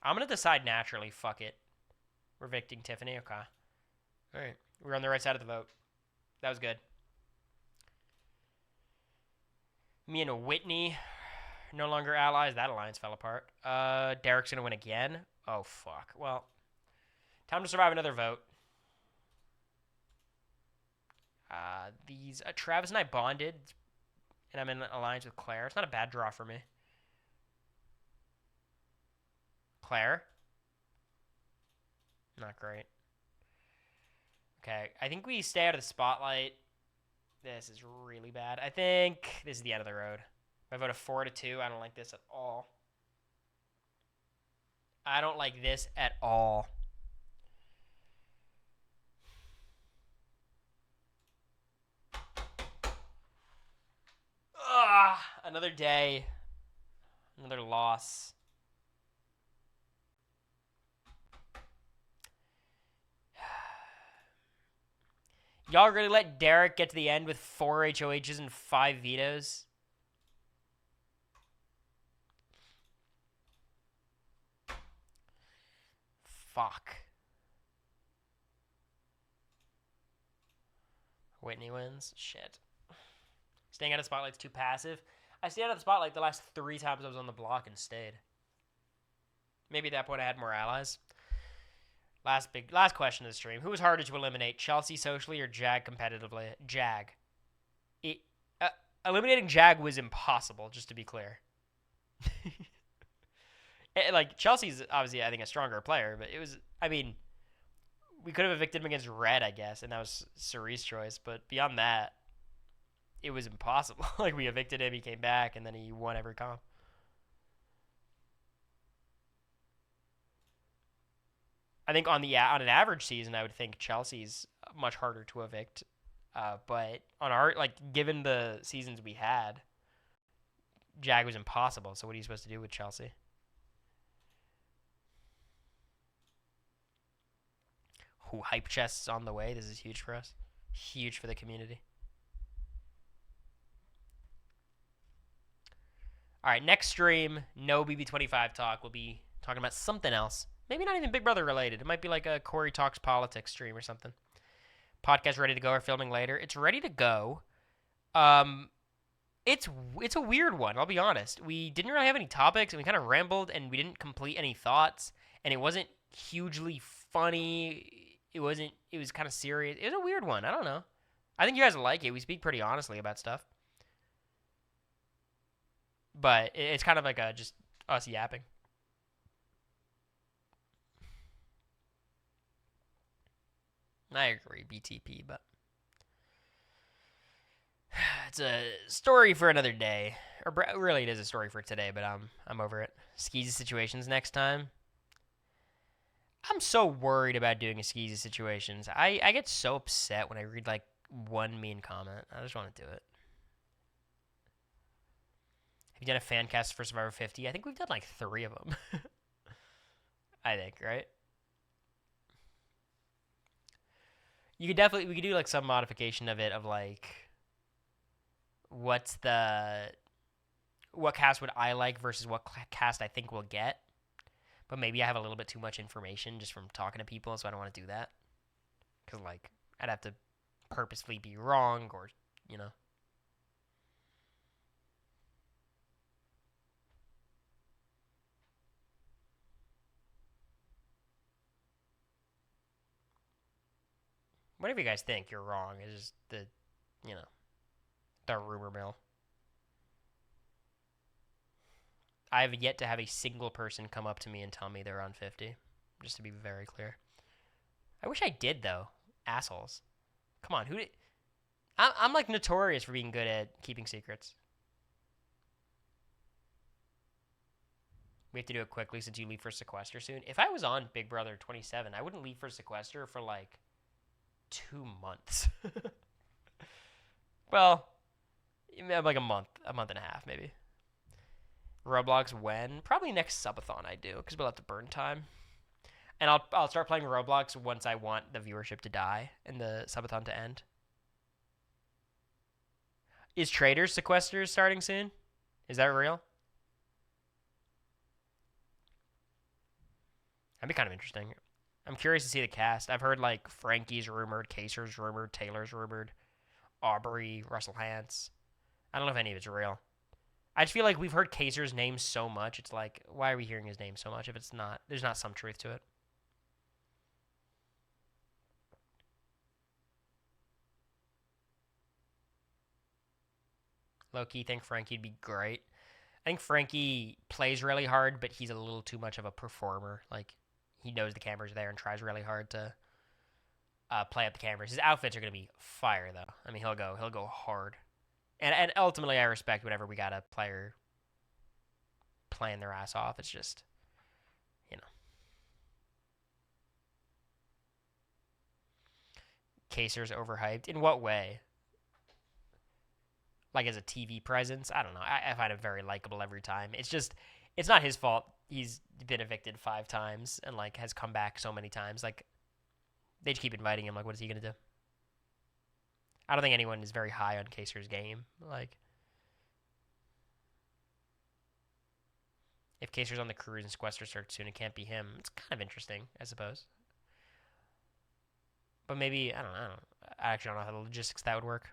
I'm going to decide naturally. Fuck it. We're evicting Tiffany. Okay. All right. We're on the right side of the vote. That was good. Me and Whitney no longer allies. That alliance fell apart. Derek's going to win again. Oh, fuck. Well, time to survive another vote. Travis and I bonded, and I'm in an alliance with Claire. It's not a bad draw for me. Claire? Not great. Okay, I think we stay out of the spotlight. This is really bad. I think this is the end of the road. I vote a 4-2. I don't like this at all. I don't like this at all. Another day, another loss. Y'all really let Derek get to the end with 4 HOHs and 5 vetoes? Fuck. Whitney wins? Shit. Staying out of spotlight's too passive. I stayed out of the spotlight the last 3 times I was on the block and stayed. Maybe at that point I had more allies. Last question of the stream. Who was harder to eliminate, Chelsea socially or Jag competitively? Jag. Eliminating Jag was impossible, just to be clear. Like, Chelsea's obviously, I think, a stronger player, but it was, I mean, we could have evicted him against Red, I guess, and that was Cerise's choice, but beyond that, it was impossible. Like, we evicted him, he came back, and then he won every comp. I think on an average season, I would think Chelsea's much harder to evict. But on our, like, given the seasons we had, Jag was impossible. So what are you supposed to do with Chelsea? Who hype chests on the way? This is huge for us. Huge for the community. All right, next stream, no BB25 talk. We'll be talking about something else. Maybe not even Big Brother related. It might be like a Cory Talks Politics stream or something. Podcast ready to go or filming later? It's ready to go. It's a weird one, I'll be honest. We didn't really have any topics, and we kind of rambled, and we didn't complete any thoughts, and it wasn't hugely funny. It was kind of serious. It was a weird one. I don't know. I think you guys will like it. We speak pretty honestly about stuff. But it's kind of like just us yapping. I agree, BTP, but it's a story for another day. Or really, it is a story for today, but I'm over it. Skeezy situations next time. I'm so worried about doing a Skeezy situations. I get so upset when I read like one mean comment. I just want to do it. Have you done a fan cast for Survivor 50? I think we've done like 3 of them. I think, right? We could do like some modification of it of like, what cast would I like versus what cast I think we'll get. But maybe I have a little bit too much information just from talking to people, so I don't want to do that. Because, like, I'd have to purposefully be wrong or, you know. Whatever you guys think, you're wrong. It's just the rumor mill. I have yet to have a single person come up to me and tell me they're on 50. Just to be very clear. I wish I did, though. Assholes. Come on, I'm like notorious for being good at keeping secrets. We have to do it quickly since you leave for sequester soon. If I was on Big Brother 27, I wouldn't leave for sequester for like 2 months. Well, like a month and a half maybe. Roblox when? Probably next subathon I do, because we'll have to burn time. And I'll start playing Roblox once I want the viewership to die and the subathon to end. Is Traders Sequester starting soon? Is that real? That'd be kind of interesting. I'm curious to see the cast. I've heard like Frankie's rumored, Kaser's rumored, Taylor's rumored, Aubrey, Russell Hantz. I don't know if any of it's real. I just feel like we've heard Kaser's name so much. It's like, why are we hearing his name so much if there's not some truth to it? Low-key think Frankie'd be great. I think Frankie plays really hard, but he's a little too much of a performer. Like, he knows the camera's there and tries really hard to play up the cameras. His outfits are going to be fire, though. I mean, he'll go hard. And ultimately, I respect whenever we got a player playing their ass off. It's just, Kaser's overhyped. In what way? like as a TV presence. I don't know. I find him very likable every time. It's not his fault. He's been evicted 5 times and like has come back so many times. Like they just keep inviting him. Like, what is he gonna do? I don't think anyone is very high on Kaser's game. Like, if Kaser's on the cruise and Sequester starts soon, it can't be him. It's kind of interesting, I suppose. But maybe I don't know. I actually don't know how the logistics of that would work.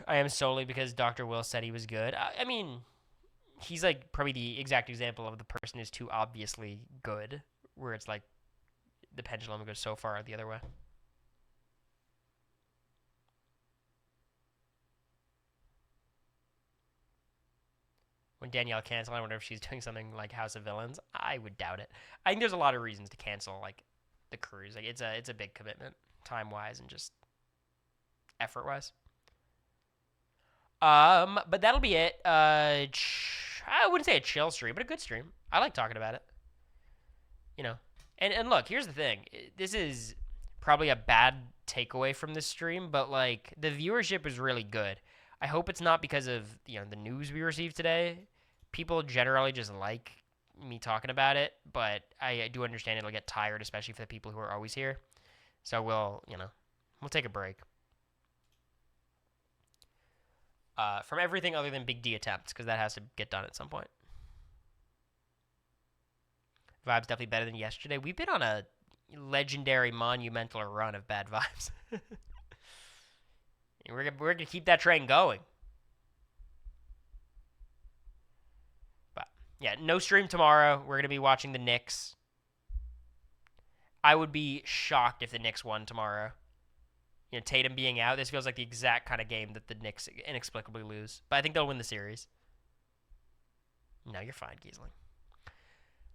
I am solely because Dr. Will said he was good. I mean, he's like probably the exact example of the person who's too obviously good, where it's like the pendulum goes so far the other way. When Danielle canceled, I wonder if she's doing something like House of Villains. I would doubt it. I think there's a lot of reasons to cancel like the cruise. Like it's a big commitment, time wise and just effort wise. But that'll be it. I wouldn't say a chill stream, but a good stream. I like talking about it. You know, and look, here's the thing. This is probably a bad takeaway from this stream, but like the viewership is really good. I hope it's not because of the news we received today. People generally just like me talking about it, but I do understand it'll get tired, especially for the people who are always here. So we'll take a break. From everything other than BigD attempts, because that has to get done at some point. Vibes definitely better than yesterday. We've been on a legendary, monumental run of bad vibes. we're going to keep that train going. But, yeah, no stream tomorrow. We're going to be watching the Knicks. I would be shocked if the Knicks won tomorrow. Tatum being out, this feels like the exact kind of game that the Knicks inexplicably lose. But I think they'll win the series. No, you're fine, Giesling.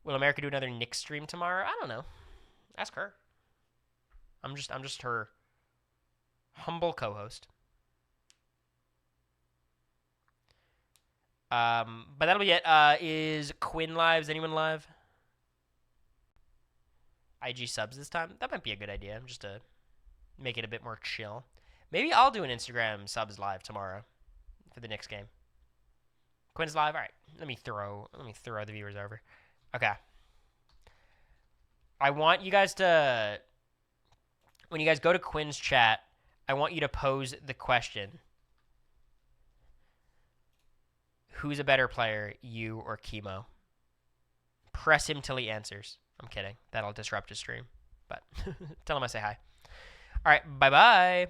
Will America do another Knicks stream tomorrow? I don't know. Ask her. I'm just her humble co-host. But that'll be it. Is Quinn live? Is anyone live? IG subs this time? That might be a good idea. Just to make it a bit more chill. Maybe I'll do an Instagram subs live tomorrow for the Knicks game. Quinn's live. All right. Let me throw the viewers over. Okay. I want you guys to, when you guys go to Quinn's chat, I want you to pose the question: who's a better player, you or Chemo? Press him till he answers. I'm kidding. That'll disrupt his stream. But tell him I say hi. All right, bye-bye.